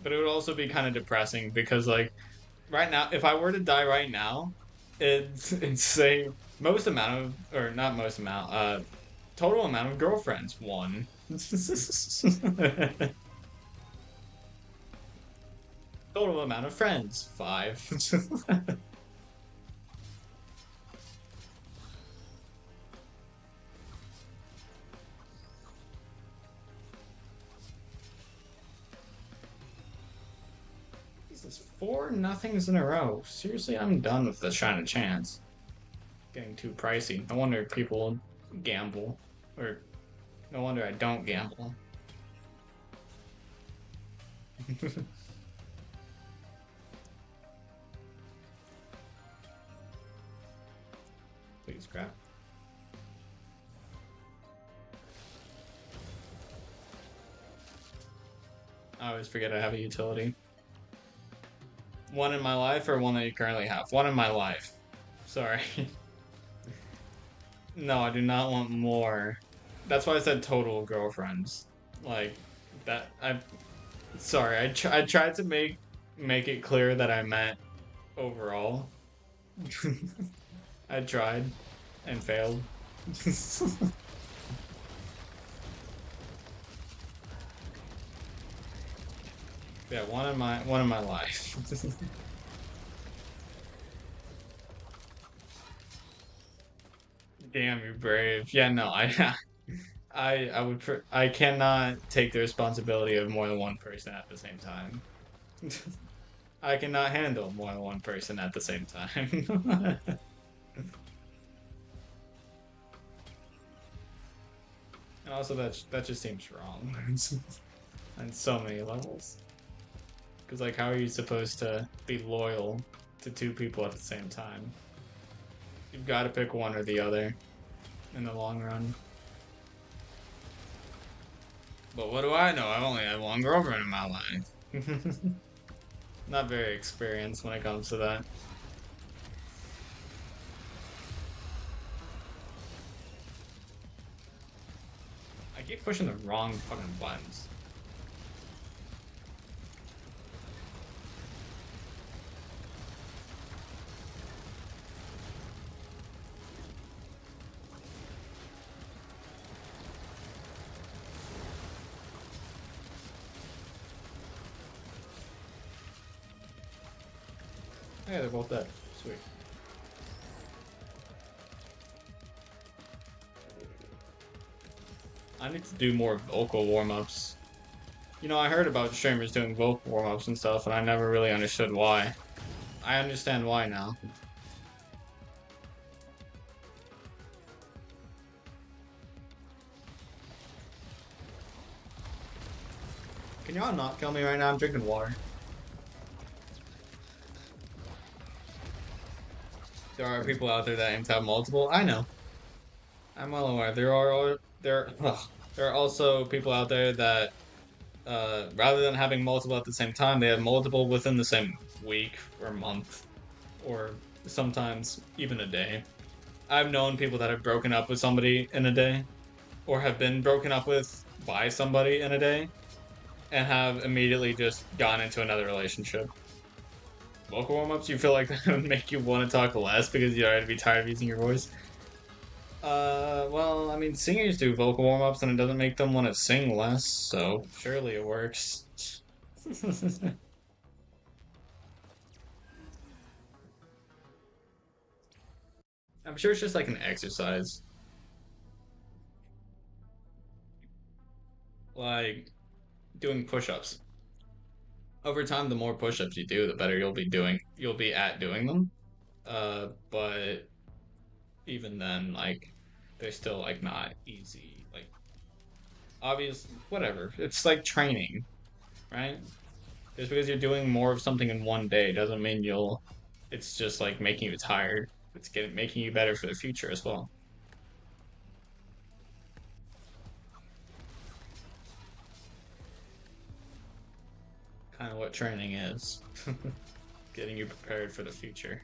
But it would also be kind of depressing because, like, right now, if I were to die right now, it's say most amount of, or not most amount, total amount of girlfriends, one. Total amount of friends, five. This is four nothings in a row. Seriously, I'm done with the China chance. Getting too pricey. No wonder people gamble. Or no wonder I don't gamble. Please, crap. I always forget I have a utility. One in my life or one that you currently have? One in my life. Sorry. No, I do not want more. That's why I said total girlfriends. Like that. Sorry. I tried to make it clear that I meant overall. I tried and failed. Yeah, one in my life. Damn, you're brave. Yeah, no, I cannot take the responsibility of more than one person at the same time. I cannot handle more than one person at the same time. And also that just seems wrong on so many levels. Because like, how are you supposed to be loyal to two people at the same time? You've got to pick one or the other in the long run. But what do I know? I've only had one girlfriend in my life. Not very experienced when it comes to that. keep pushing the wrong fucking buttons. Yeah, they're both dead. Sweet. I need to do more vocal warm-ups. You know, I heard about streamers doing vocal warm-ups and stuff, and I never really understood why. I understand why now. Can y'all not kill me right now? I'm drinking water. There are people out there that aim to have multiple. I know. I'm well aware. There are also people out there that rather than having multiple at the same time, they have multiple within the same week or month, or sometimes even a day. I've known people that have broken up with somebody in a day, or have been broken up with by somebody in a day, and have immediately just gone into another relationship. Vocal warm ups, you feel like that would make you want to talk less because you'd already be tired of using your voice? Well, I mean, singers do vocal warm ups and it doesn't make them want to sing less, so surely it works. I'm sure it's just like an exercise. Like doing push ups. Over time, the more push ups you do, the better you'll be at doing them. But even then, like, they're still like not easy. Like, obvious, whatever. It's like training, right? Just because you're doing more of something in one day doesn't mean you'll. It's just like making you tired. It's getting making you better for the future as well. Kind of what training is. Getting you prepared for the future.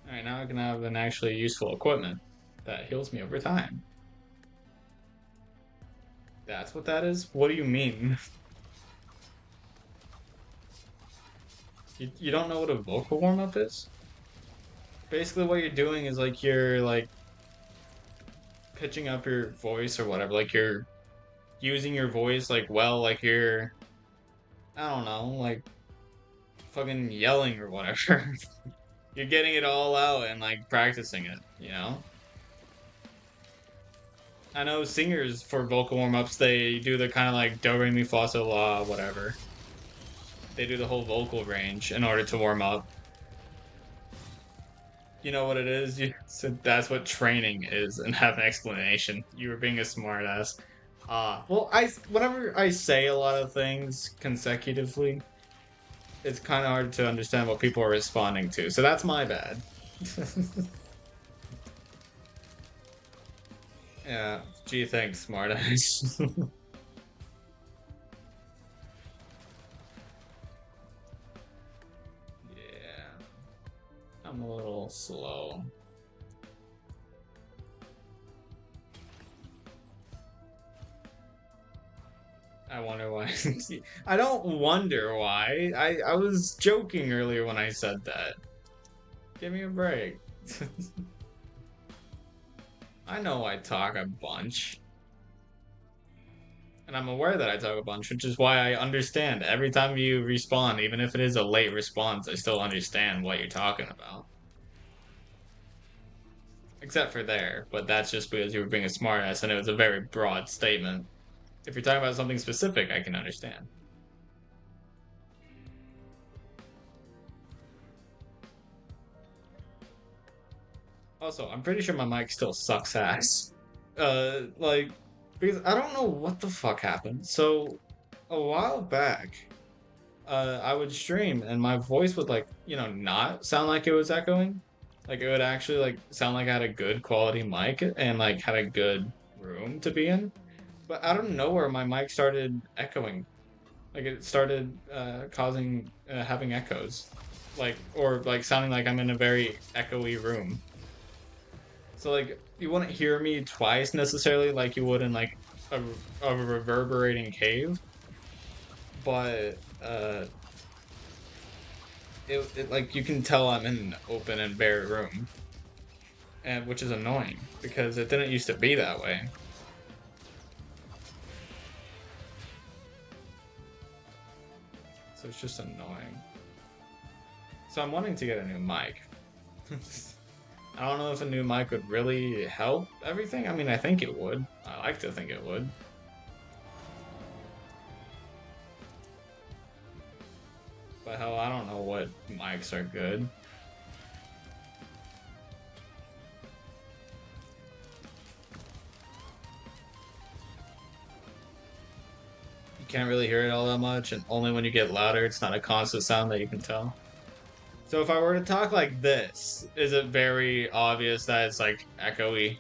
All right, now I can have an actually useful equipment that heals me over time. That's what that is? What do you mean? You don't know what a vocal warm up is? Basically, what you're doing is like you're like pitching up your voice or whatever. Like you're using your voice like well, like you're I don't know, like fucking yelling or whatever. You're getting it all out and like practicing it, you know? I know singers for vocal warm ups they do the kind of like do re mi fa sol la whatever. They do the whole vocal range in order to warm up. You know what it is? You so that's what training is, and have an explanation. You were being a smartass. Well, I whenever I say a lot of things consecutively, it's kind of hard to understand what people are responding to. So that's my bad. Yeah. Gee, thanks, smartass. Yeah. I'm a little slow. I wonder why. I don't wonder why. I was joking earlier when I said that. Give me a break. I know I talk a bunch. And I'm aware that I talk a bunch, which is why I understand. Every time you respond, even if it is a late response, I still understand what you're talking about. Except for there, but that's just because you were being a smartass and it was a very broad statement. If you're talking about something specific, I can understand. Also, I'm pretty sure my mic still sucks ass. Like, because I don't know what the fuck happened. So, a while back, I would stream and my voice would like, not sound like it was echoing. Like it would actually like sound like I had a good quality mic and like had a good room to be in. But out of nowhere, my mic started echoing. Like it started causing having echoes, like or like sounding like I'm in a very echoey room. So like you wouldn't hear me twice necessarily, like you would in like a a reverberating cave, but it like you can tell I'm in an open and bare room, and which is annoying because it didn't used to be that way. So it's just annoying. So I'm wanting to get a new mic. I don't know if a new mic would really help everything. I mean, I think it would. I like to think it would. But hell, I don't know what mics are good. You can't really hear it all that much, and only when you get louder, it's not a constant sound that you can tell. So if I were to talk like this, is it very obvious that it's like echoey?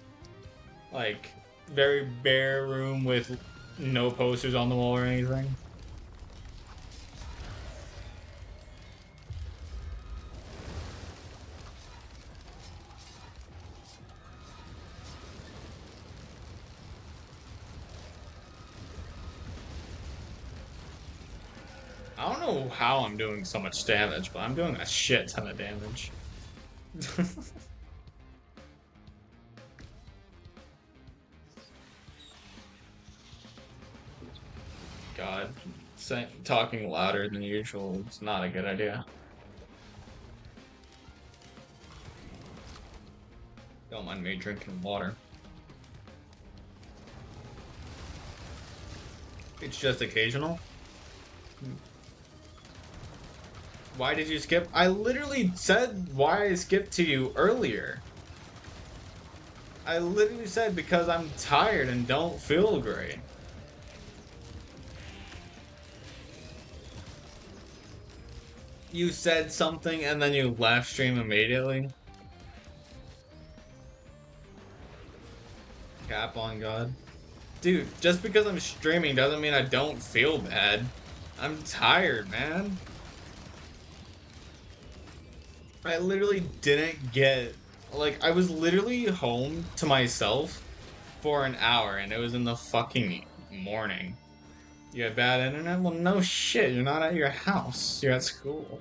Like, very bare room with no posters on the wall or anything? I don't know how I'm doing so much damage, but I'm doing a shit ton of damage. God, talking louder than usual is not a good idea. Don't mind me drinking water. It's just occasional. Why did you skip? I literally said why I skipped to you earlier. I literally said because I'm tired and don't feel great. You said something and then you left stream immediately. Cap on God. Dude, just because I'm streaming doesn't mean I don't feel bad. I'm tired, man. I literally didn't get like I was literally home to myself for an hour and it was in the fucking morning. You had bad internet? Well, no shit. You're not at your house. You're at school.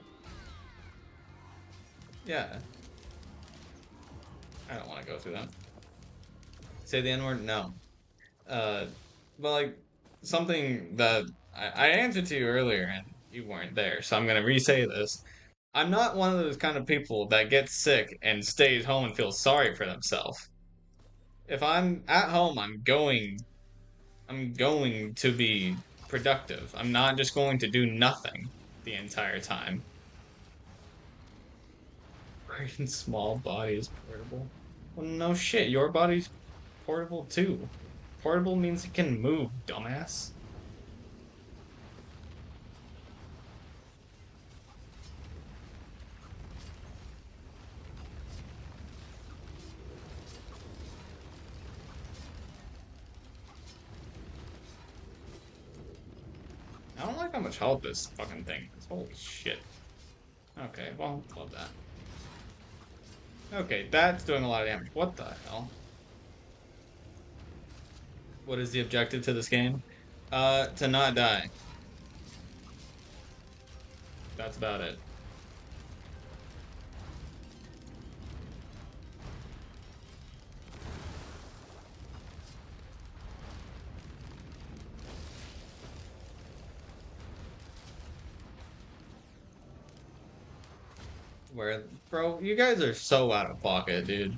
Yeah. I don't want to go through that. Say the N word? No. Uh, but like something that I answered to you earlier and you weren't there, so I'm gonna re-say this. I'm not one of those kind of people that gets sick and stays home and feels sorry for themselves. If I'm at home, I'm going to be productive. I'm not just going to do nothing the entire time. Great and small body is portable. Well, no shit, your body's portable too. Portable means it can move, dumbass. I don't like how much health this fucking thing is. Holy shit. Okay, well, love that. Okay, that's doing a lot of damage. What the hell? What is the objective to this game? To not die. That's about it. Where, bro, you guys are so out of pocket, dude.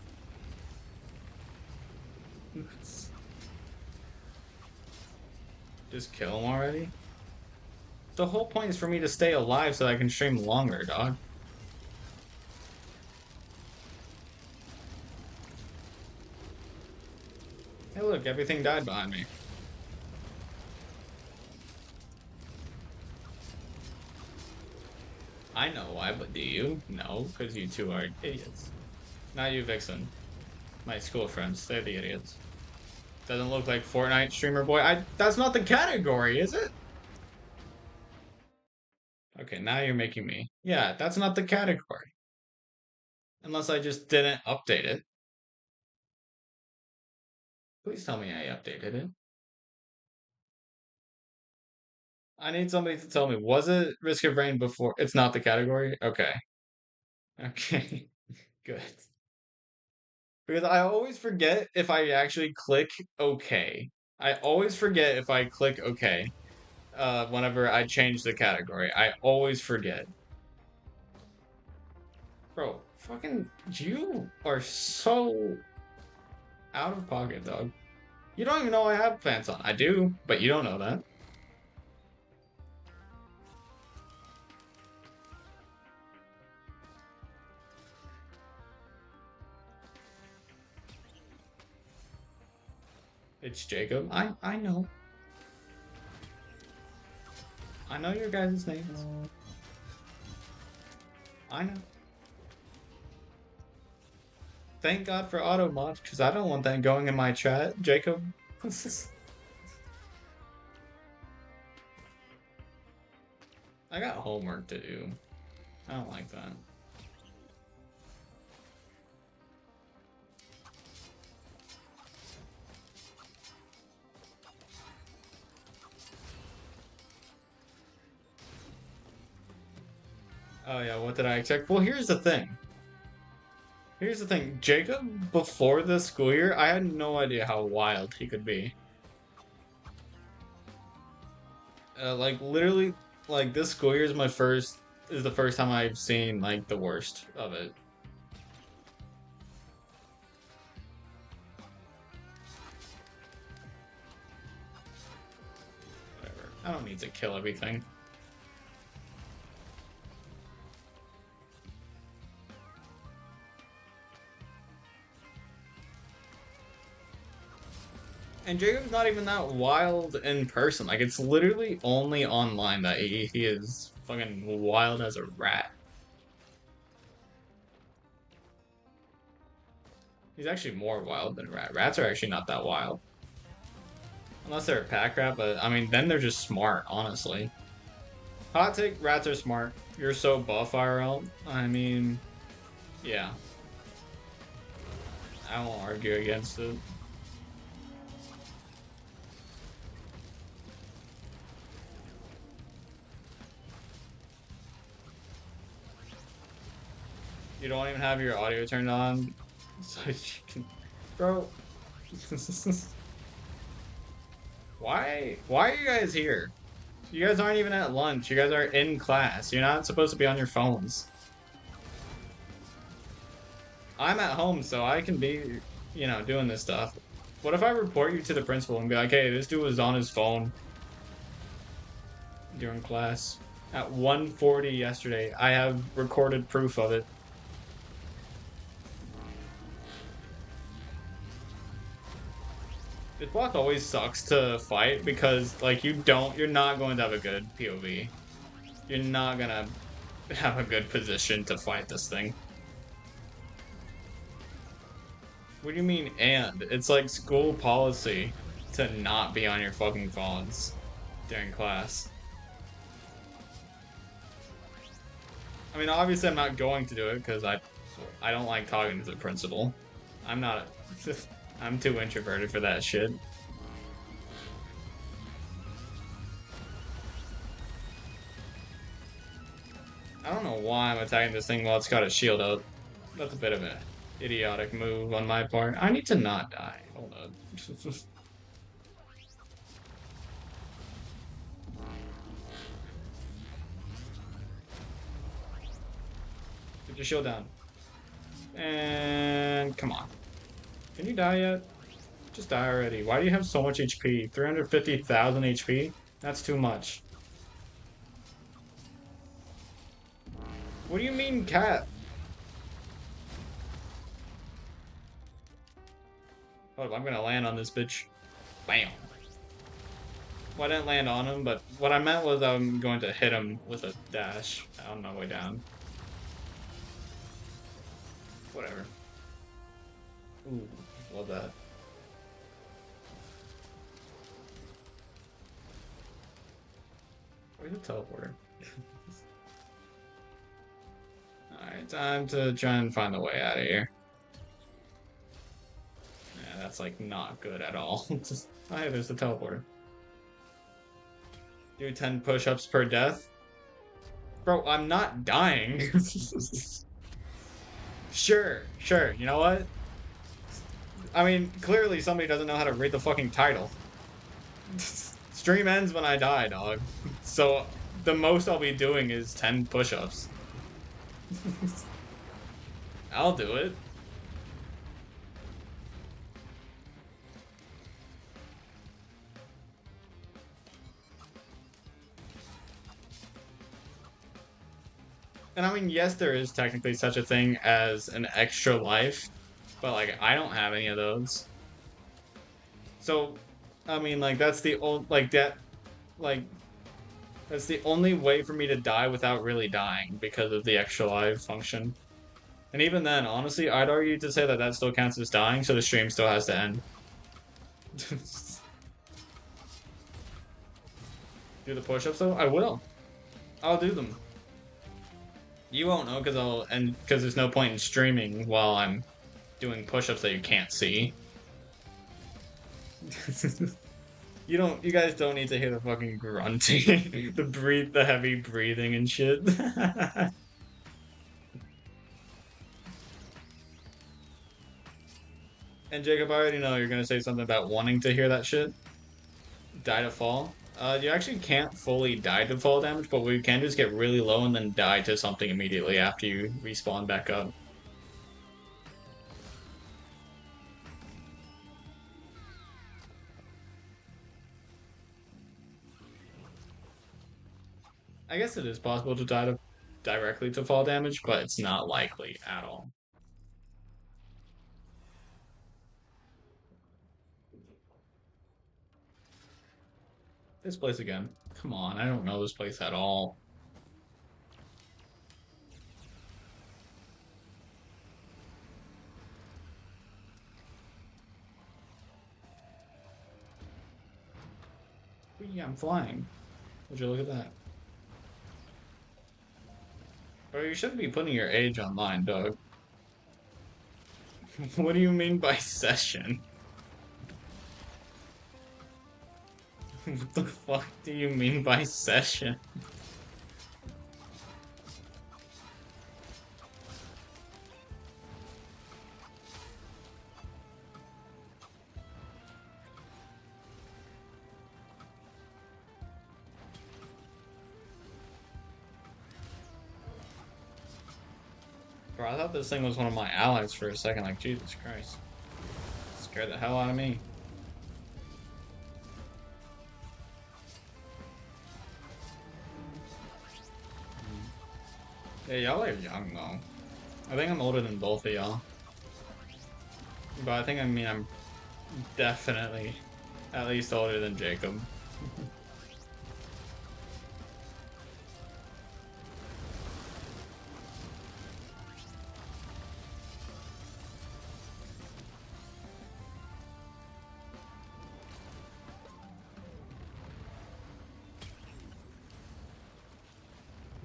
Just kill him already? The whole point is for me to stay alive so I can stream longer, dog. Hey, look, everything died behind me. I know why, but do you? No, because you two are idiots. Not you, Vixen. My school friends, they're the idiots. Doesn't look like Fortnite streamer boy. That's not the category, is it? Okay, now you're making me. Yeah, that's not the category. Unless I just didn't update it. Please tell me I updated it. I need somebody to tell me, was it Risk of Rain before? It's not the category? Okay. Okay. Good. Because I always forget if I actually click OK. I always forget if I click OK whenever I change the category. I always forget. Bro, fucking you are so out of pocket, dog. You don't even know I have pants on. I do, but you don't know that. It's Jacob. I know. I know your guys' names. I know. Thank God for auto mod, because I don't want that going in my chat, Jacob. I got homework to do. I don't like that. Oh yeah, what did I expect? Well, here's the thing. Here's the thing. Jacob, before the school year, I had no idea how wild he could be. Like literally, like this school year is the first time I've seen like the worst of it. Whatever. I don't need to kill everything. And Jacob's not even that wild in person. Like it's literally only online that he is fucking wild as a rat. He's actually more wild than a rat. Rats are actually not that wild. Unless they're a pack rat, but I mean then they're just smart, honestly. Hot take, rats are smart. You're so buff, IRL. I mean, yeah. I won't argue against it. You don't even have your audio turned on, so you can, bro. Why are you guys here? You guys aren't even at lunch. You guys are in class. You're not supposed to be on your phones. I'm at home, so I can be, doing this stuff. What if I report you to the principal and be like, hey, this dude was on his phone during class at 1:40 yesterday. I have recorded proof of it. This block always sucks to fight because like you're not going to have a good POV. You're not gonna have a good position to fight this thing. What do you mean and? It's like school policy to not be on your fucking phones during class. I mean, obviously I'm not going to do it because I don't like talking to the principal. I'm not I'm too introverted for that shit. I don't know why I'm attacking this thing while it's got a shield out. That's a bit of an idiotic move on my part. I need to not die. Hold on. Get your shield down. And come on. Can you die yet? Just die already. Why do you have so much HP? 350,000 HP? That's too much. What do you mean, cat? Oh, I'm gonna land on this bitch. Bam. Well, I didn't land on him, but what I meant was I'm going to hit him with a dash on my way down. Whatever. Ooh, love that. Where's the teleporter? Alright, time to try and find the way out of here. Yeah, that's like not good at all. Just, oh, hey, there's the teleporter. Do 10 push-ups per death? Bro, I'm not dying. Sure. You know what? I mean, clearly somebody doesn't know how to read the fucking title. Stream ends when I die, dog. So the most I'll be doing is 10 push-ups. I'll do it. And I mean, yes, there is technically such a thing as an extra life, but like I don't have any of those. So, I mean, like that's the old like that like that's the only way for me to die without really dying because of the extra life function. And even then, honestly, I'd argue to say that that still counts as dying, so the stream still has to end. Do the push-ups though? I will. I'll do them. You won't know because there's no point in streaming while I'm doing push-ups that you can't see. You guys don't need to hear the fucking grunting, the heavy breathing and shit. And Jacob, I already know you're gonna say something about wanting to hear that shit. Die to fall. You actually can't fully die to fall damage, but we can just get really low and then die to something immediately after you respawn back up. I guess it is possible to die directly to fall damage, but it's not likely at all. This place again. Come on, I don't know this place at all. Yeah, I'm flying. Would you look at that? Or you shouldn't be putting your age online, Doug. What do you mean by session? What the fuck do you mean by session? Bro, I thought this thing was one of my allies for a second, like, Jesus Christ. Scared the hell out of me. Yeah, y'all are young, though. I think I'm older than both of y'all. But I mean I'm definitely at least older than Jacob.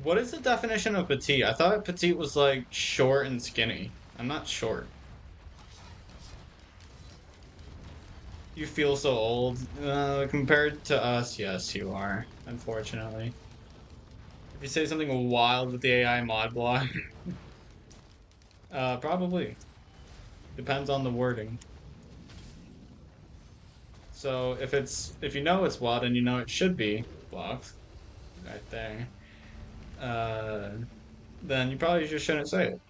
What is the definition of petite? I thought petite was like short and skinny. I'm not short. You feel so old. Compared to us, yes, you are, unfortunately. If you say something wild with the AI mod block, probably. Depends on the wording. So if you know it's wild and you know it should be blocked, right there, uh, then you probably just shouldn't say it.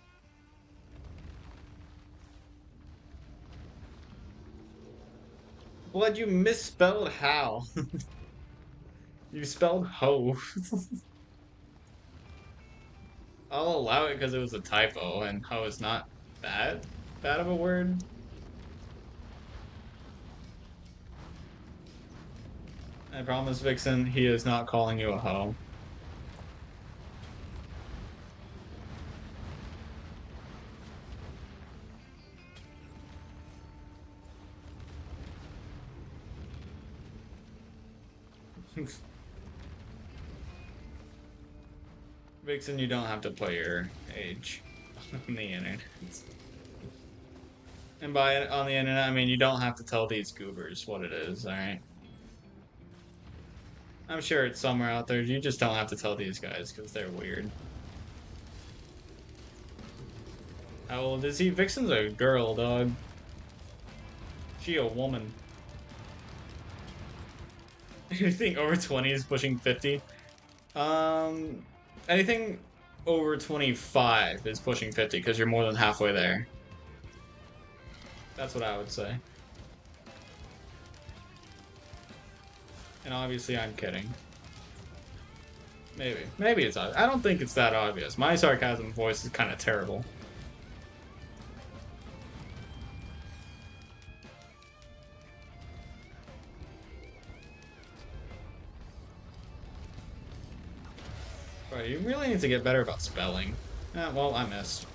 Blood, you misspelled how? You spelled hoe. I'll allow it because it was a typo, and hoe is not bad of a word. I promise, Vixen, he is not calling you a hoe. Vixen, you don't have to put your age on the internet. And by on the internet, I mean you don't have to tell these goobers what it is, alright? I'm sure it's somewhere out there. You just don't have to tell these guys because they're weird. How old is he? Vixen's a girl, dog. She a woman. You think over 20 is pushing 50? Um, anything over 25 is pushing 50 because you're more than halfway there. That's what I would say. And obviously I'm kidding. Maybe. Maybe it's obvious. I don't think it's that obvious. My sarcasm voice is kind of terrible. Bro, you really need to get better about spelling. Well, I missed.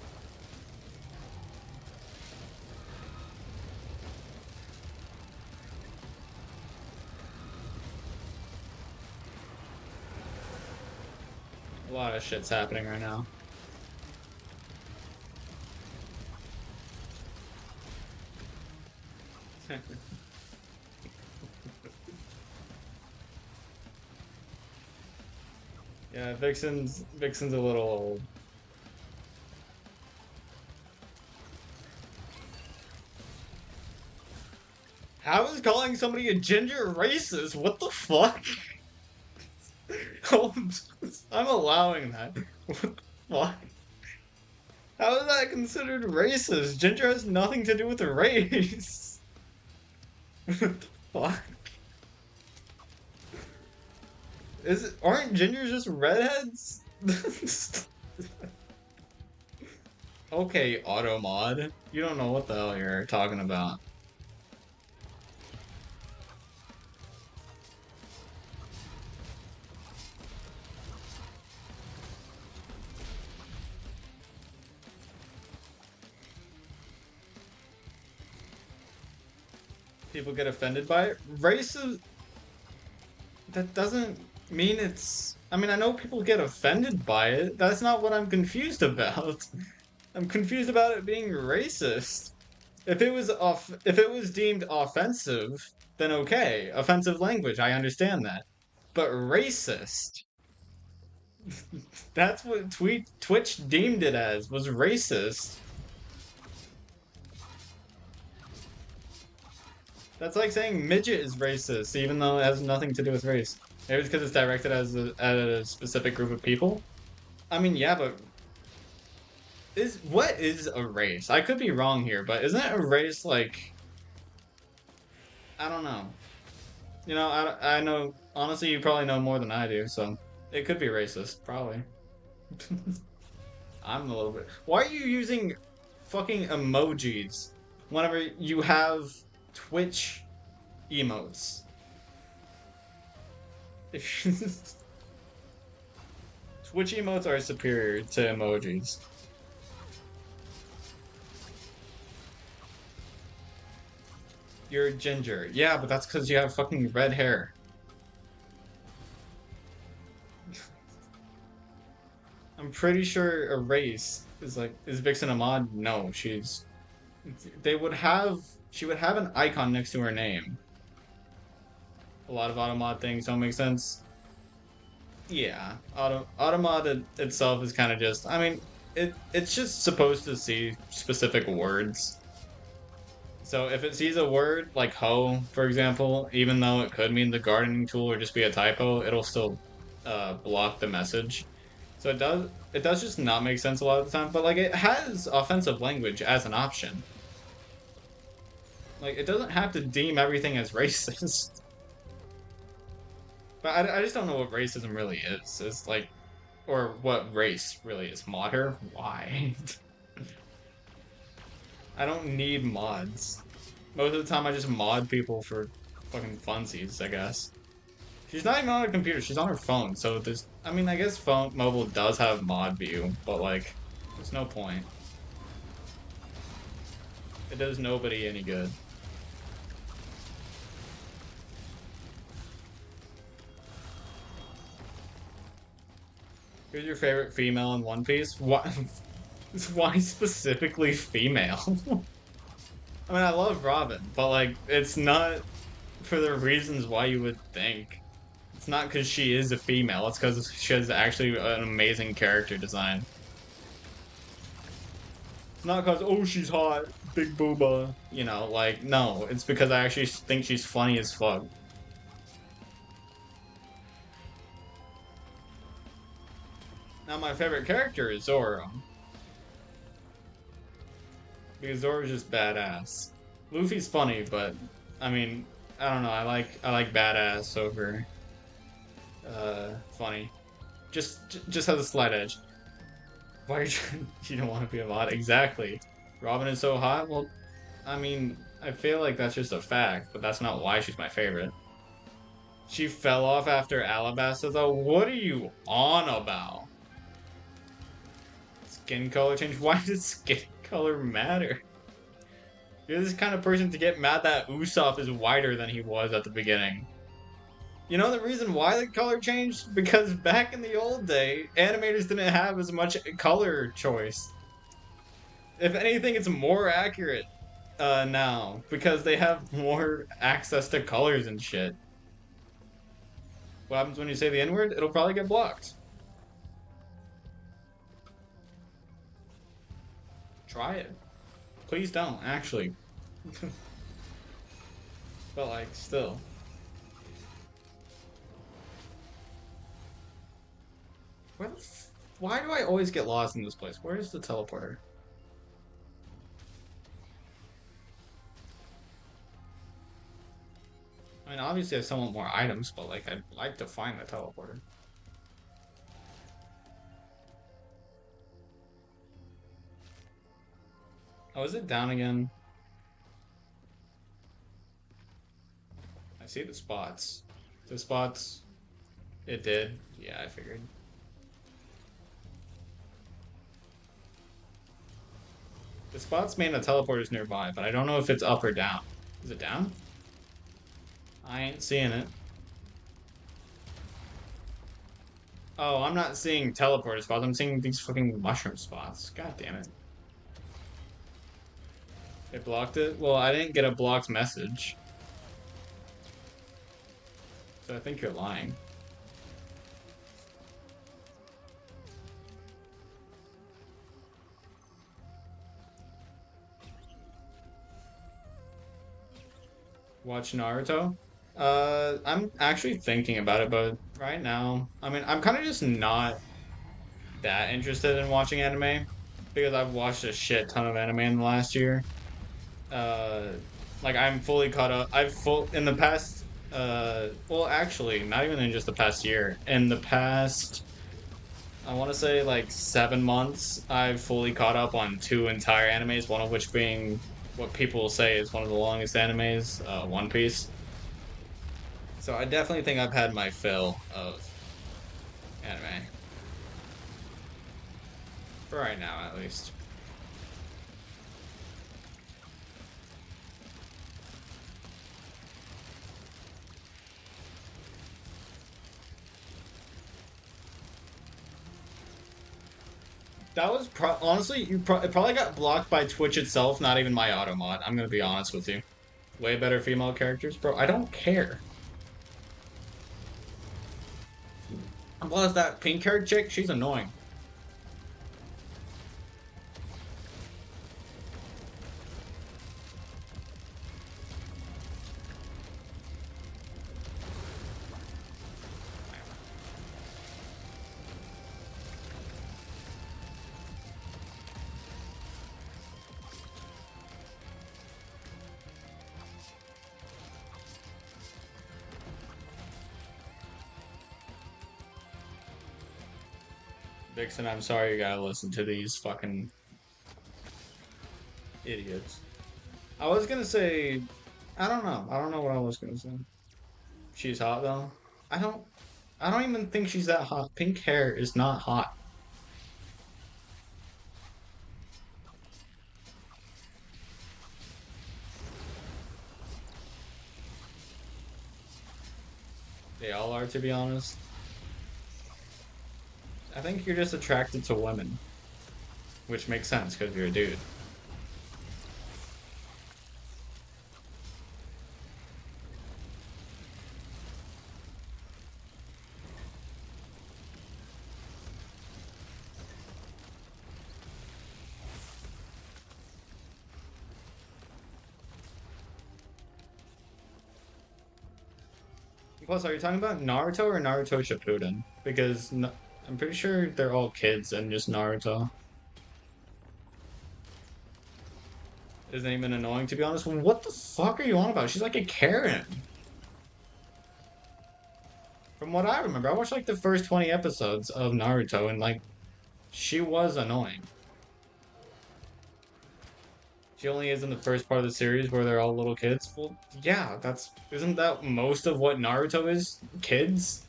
A lot of shit's happening right now. Yeah, Vixen's a little old. How is calling somebody a ginger racist? What the fuck? I'm allowing that. What the fuck? How is that considered racist? Ginger has nothing to do with race. What the fuck? Aren't gingers just redheads? Okay, Automod. You don't know what the hell you're talking about. People get offended by it. Races. That doesn't mean it's. I mean, I know people get offended by it. That's not what I'm confused about. I'm confused about it being racist. If it was deemed offensive, then okay. Offensive language, I understand that. But racist. That's what Twitch deemed it as, was racist. That's like saying midget is racist, even though it has nothing to do with race. Maybe it's because it's directed at a specific group of people. I mean, yeah, but what is a race? I could be wrong here, but isn't a race like I don't know. You know, I know honestly, you probably know more than I do, so it could be racist, probably. I'm a little bit. Why are you using fucking emojis whenever you have Twitch emotes? Twitch emotes are superior to emojis. You're ginger. Yeah, but that's because you have fucking red hair. I'm pretty sure a race is Vixen a mod? No, they would have she would have an icon next to her name. A lot of Automod things don't make sense. Yeah, Automod itself is kind of just. I mean, it's just supposed to see specific words. So if it sees a word like hoe, for example, even though it could mean the gardening tool or just be a typo, it'll still block the message. So it does just not make sense a lot of the time, but like it has offensive language as an option. Like it doesn't have to deem everything as racist. But I just don't know what racism really is. It's like, or what race really is. Modder? Why? I don't need mods. Most of the time I just mod people for fucking funsies, I guess. She's not even on her computer, she's on her phone, so there's I mean I guess phone mobile does have mod view, but like there's no point. It does nobody any good. Who's your favorite female in One Piece? Why, why specifically female? I mean, I love Robin, but like, it's not for the reasons why you would think. It's not because she is a female. It's because she has actually an amazing character design. It's not because, oh, she's hot, big booba. You know, like, no. It's because I actually think she's funny as fuck. Now, my favorite character is Zoro. Because Zoro's just badass. Luffy's funny, but I mean, I don't know. I like badass over funny. Just has a slight edge. Why are you trying, you don't want to be a mod? Exactly. Robin is so hot. Well, I mean, I feel like that's just a fact, but that's not why she's my favorite. She fell off after Alabasta, though. What are you on about? Skin color change? Why does skin color matter? You're this kind of person to get mad that Usopp is whiter than he was at the beginning. You know the reason why the color changed? Because back in the old day, animators didn't have as much color choice. If anything, it's more accurate now because they have more access to colors and shit. What happens when you say the N word? It'll probably get blocked. Try it. Please don't, actually. But like, still. Where the why do I always get lost in this place? Where is the teleporter? I mean, obviously I still want more items, but like, I'd like to find the teleporter. Oh, is it down again? I see the spots. The spots. It did. Yeah, I figured. The spots mean the teleporter's nearby, but I don't know if it's up or down. Is it down? I ain't seeing it. Oh, I'm not seeing teleporter spots. I'm seeing these fucking mushroom spots. God damn it. It blocked it? Well, I didn't get a blocked message. So I think you're lying. Watch Naruto? I'm actually thinking about it, but right now, I mean, I'm kind of just not that interested in watching anime because I've watched a shit ton of anime in the last year. Uh, like I'm fully caught up. I've full in the past. Well, actually, not even in just the past year. In the past, I want to say like 7 months, I've fully caught up on two entire animes. One of which being what people say is one of the longest animes, One Piece. So I definitely think I've had my fill of anime for right now, at least. That was honestly, it probably got blocked by Twitch itself, not even my auto mod. I'm gonna be honest with you. Way better female characters, bro. I don't care. Plus, that pink haired chick, she's annoying. Vixen, I'm sorry you gotta listen to these fucking idiots. I was gonna say, I don't know. I don't know what I was gonna say. She's hot though. I don't. I don't even think she's that hot. Pink hair is not hot. They all are, to be honest. think you're just attracted to women, which makes sense because you're a dude. Plus, are you talking about Naruto or Naruto Shippuden? Because I'm pretty sure they're all kids and just Naruto isn't even annoying, to be honest. What the fuck are you on about? She's like a Karen. From what I remember, I watched like the first 20 episodes of Naruto and like she was annoying. She only is in the first part of the series where they're all little kids. Well, yeah, that's isn't that most of what Naruto is? Kids?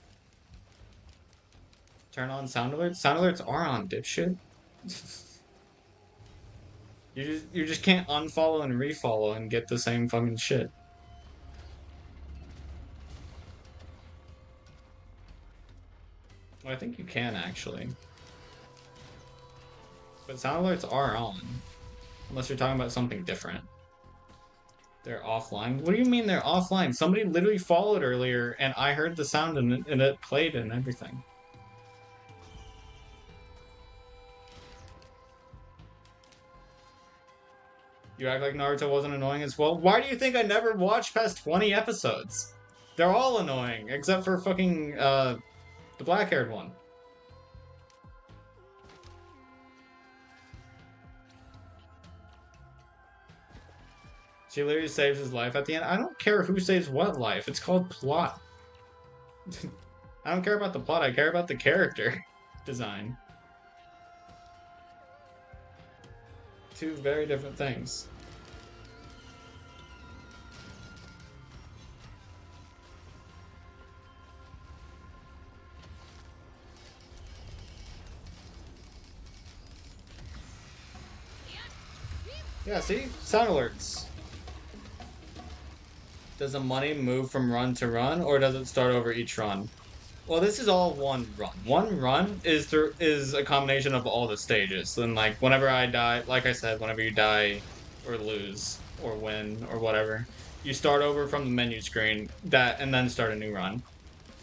Turn on sound alerts? Sound alerts are on, dipshit. You just can't unfollow and refollow and get the same fucking shit. Well, I think you can actually. But sound alerts are on. Unless you're talking about something different. They're offline. What do you mean they're offline? Somebody literally followed earlier and I heard the sound and it played and everything. You act like Naruto wasn't annoying as well. Why do you think I never watched past 20 episodes? They're all annoying, except for fucking the black-haired one. She literally saves his life at the end. I don't care who saves what life. It's called plot. I don't care about the plot. I care about the character design. Two very different things. Yeah, see? Sound alerts. Does the money move from run to run, or does it start over each run? Well, this is all one run. One run is a combination of all the stages. And like whenever I die, like I said, whenever you die or lose or win or whatever, you start over from the menu screen that and then start a new run.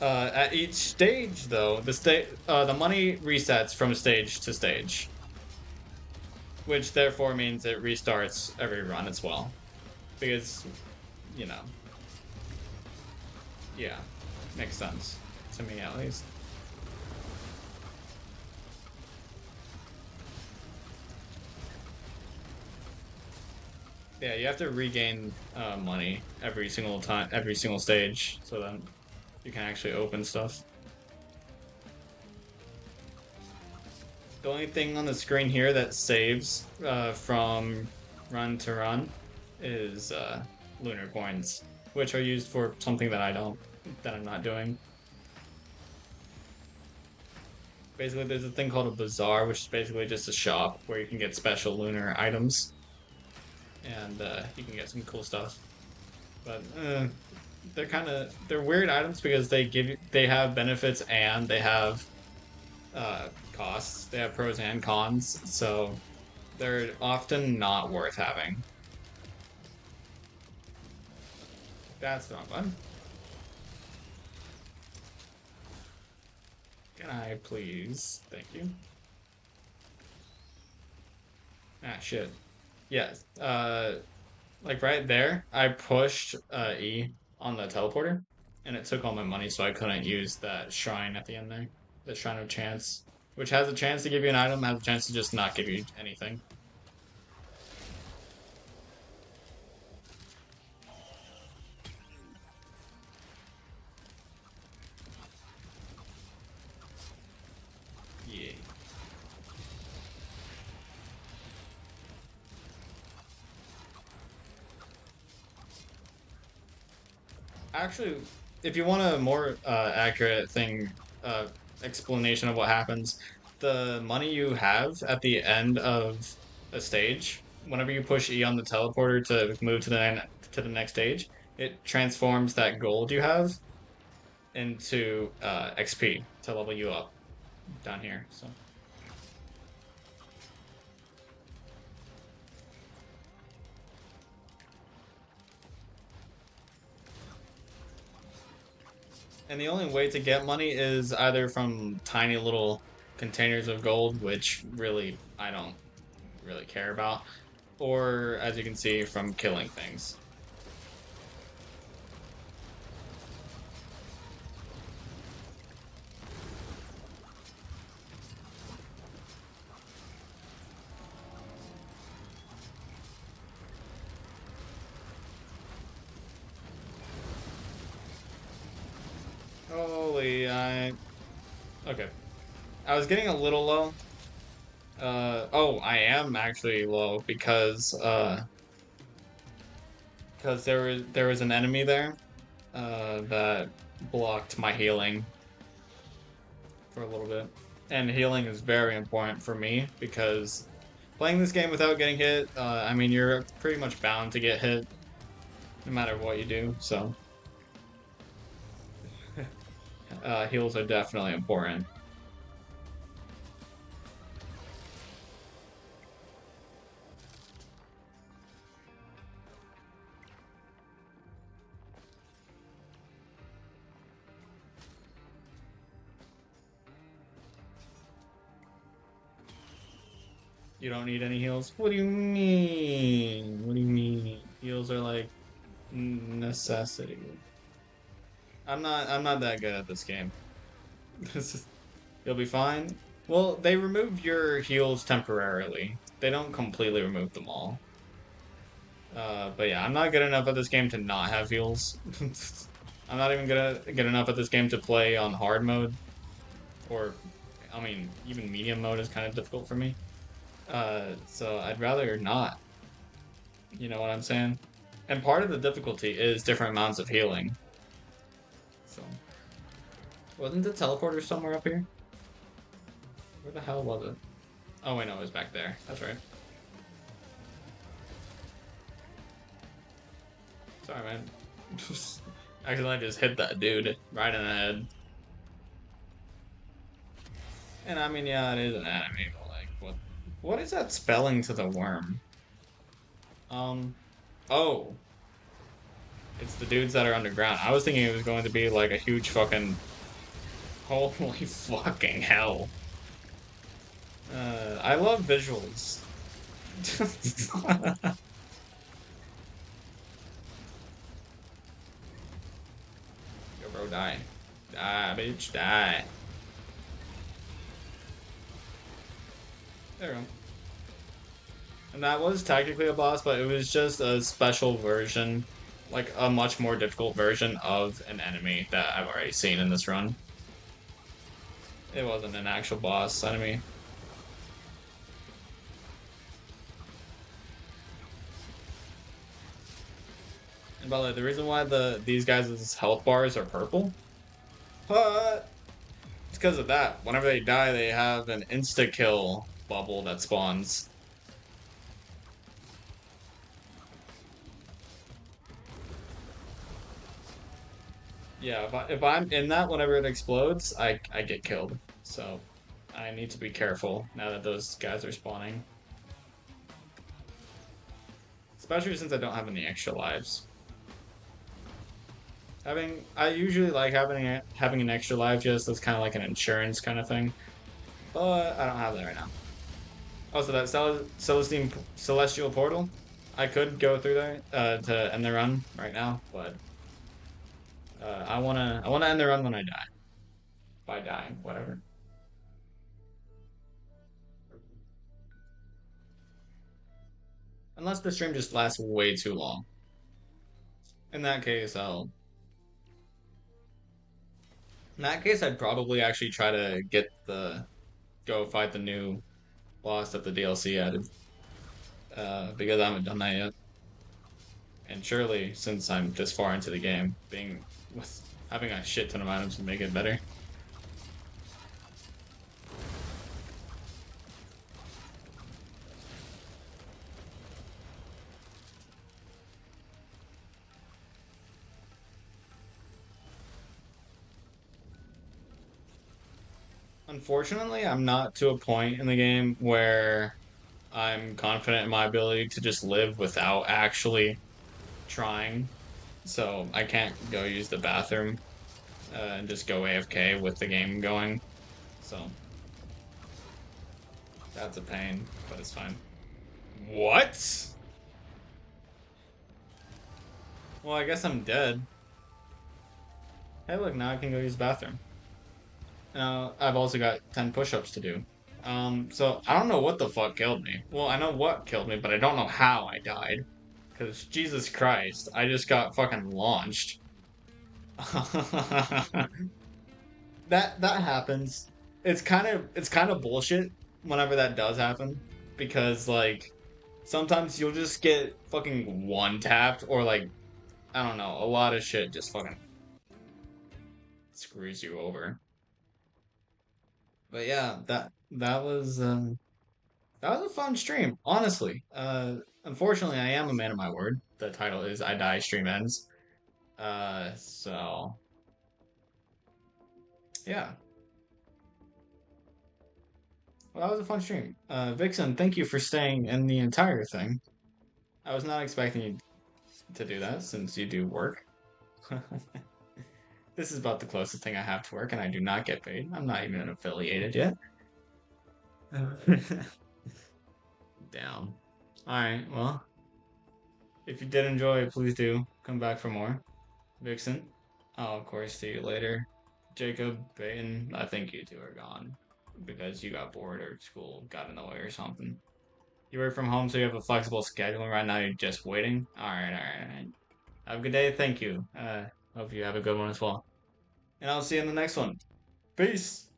At each stage, though, the money resets from stage to stage, which therefore means it restarts every run as well, because you know, yeah, makes sense to me at least. Yeah, you have to regain money every single time, every single stage, so that you can actually open stuff. The only thing on the screen here that saves from run to run is lunar coins, which are used for something that I'm not doing. Basically, there's a thing called a bazaar, which is basically just a shop where you can get special lunar items, and you can get some cool stuff. But they're weird items because they have benefits and they have costs. They have pros and cons, so they're often not worth having. That's the wrong one. Can I please? Thank you. Ah, shit. Yes. Like right there, I pushed E on the teleporter, and it took all my money, so I couldn't use that shrine at the end there. The Shrine of Chance, which has a chance to give you an item, has a chance to just not give you anything. Yeah. Actually, if you want a more accurate uh, explanation of what happens, the money you have at the end of a stage, whenever you push E on the teleporter to move to the next stage, it transforms that gold you have into XP to level you up. down here. So and the only way to get money is either from tiny little containers of gold, which really I don't really care about, or as you can see from killing things. Holy, I okay. I was getting a little low. Oh, I am actually low because there was an enemy there that blocked my healing for a little bit. And healing is very important for me because playing this game without getting hit, I mean, you're pretty much bound to get hit no matter what you do. So, heals are definitely important. You don't need any heals? What do you mean? What do you mean? Heals are like necessity. I'm not that good at this game. You'll be fine. Well, they remove your heals temporarily. They don't completely remove them all. But yeah, I'm not good enough at this game to not have heals. I'm not even good enough at this game to play on hard mode, or I mean, even medium mode is kind of difficult for me. So I'd rather not. You know what I'm saying? And part of the difficulty is different amounts of healing. So wasn't the teleporter somewhere up here? Where the hell was it? Oh wait, no, it was back there. That's right. Sorry, man. Accidentally just hit that dude right in the head. And I mean, yeah, it is an anime, but like, what is that spelling to the worm? Um, oh, it's the dudes that are underground. I was thinking it was going to be like a huge fucking, holy fucking hell. I love visuals. Yo, bro, die. Die, bitch, die. There we go. And that was technically a boss, but it was just a special version, like a much more difficult version of an enemy that I've already seen in this run. It wasn't an actual boss enemy. And by the way, the reason why these guys' health bars are purple, it's because of that. Whenever they die, they have an insta kill bubble that spawns. Yeah, if I'm in that whenever it explodes, I get killed. So I need to be careful now that those guys are spawning. Especially since I don't have any extra lives. I usually like having an extra life just as kind of like an insurance kind of thing, but I don't have that right now. Also, that Celestial Portal, I could go through there to end the run right now, but I wanna end the run when I die. By dying, whatever. Unless the stream just lasts way too long. In that case, I'd probably actually try to go fight the new boss that the DLC added. Because I haven't done that yet. And surely, since I'm this far into the game, being with having a shit ton of items would make it better. unfortunately, I'm not to a point in the game where I'm confident in my ability to just live without actually trying. So I can't go use the bathroom and just go AFK with the game going. So that's a pain, but it's fine. What? Well, I guess I'm dead. Hey, look, now I can go use the bathroom. I've also got 10 push-ups to do. So I don't know what the fuck killed me. Well, I know what killed me, but I don't know how I died. Because Jesus Christ, I just got fucking launched. That happens. It's kind of bullshit whenever that does happen because like sometimes you'll just get fucking one tapped or like I don't know, a lot of shit just fucking screws you over. But yeah, that was a fun stream, honestly. Unfortunately, I am a man of my word. The title is I Die Stream Ends. So yeah. Well, that was a fun stream. Vixen, thank you for staying in the entire thing. I was not expecting you to do that since you do work. This is about the closest thing I have to work, and I do not get paid. I'm not even affiliated yet. Down. Alright, well, if you did enjoy, please do come back for more. Vixen, I'll of course see you later. Jacob, Peyton, I think you two are gone because you got bored or school got in the way or something. You work from home, so you have a flexible schedule. Right now, you're just waiting. All right. Have a good day. Thank you. Hope you have a good one as well. And I'll see you in the next one. Peace.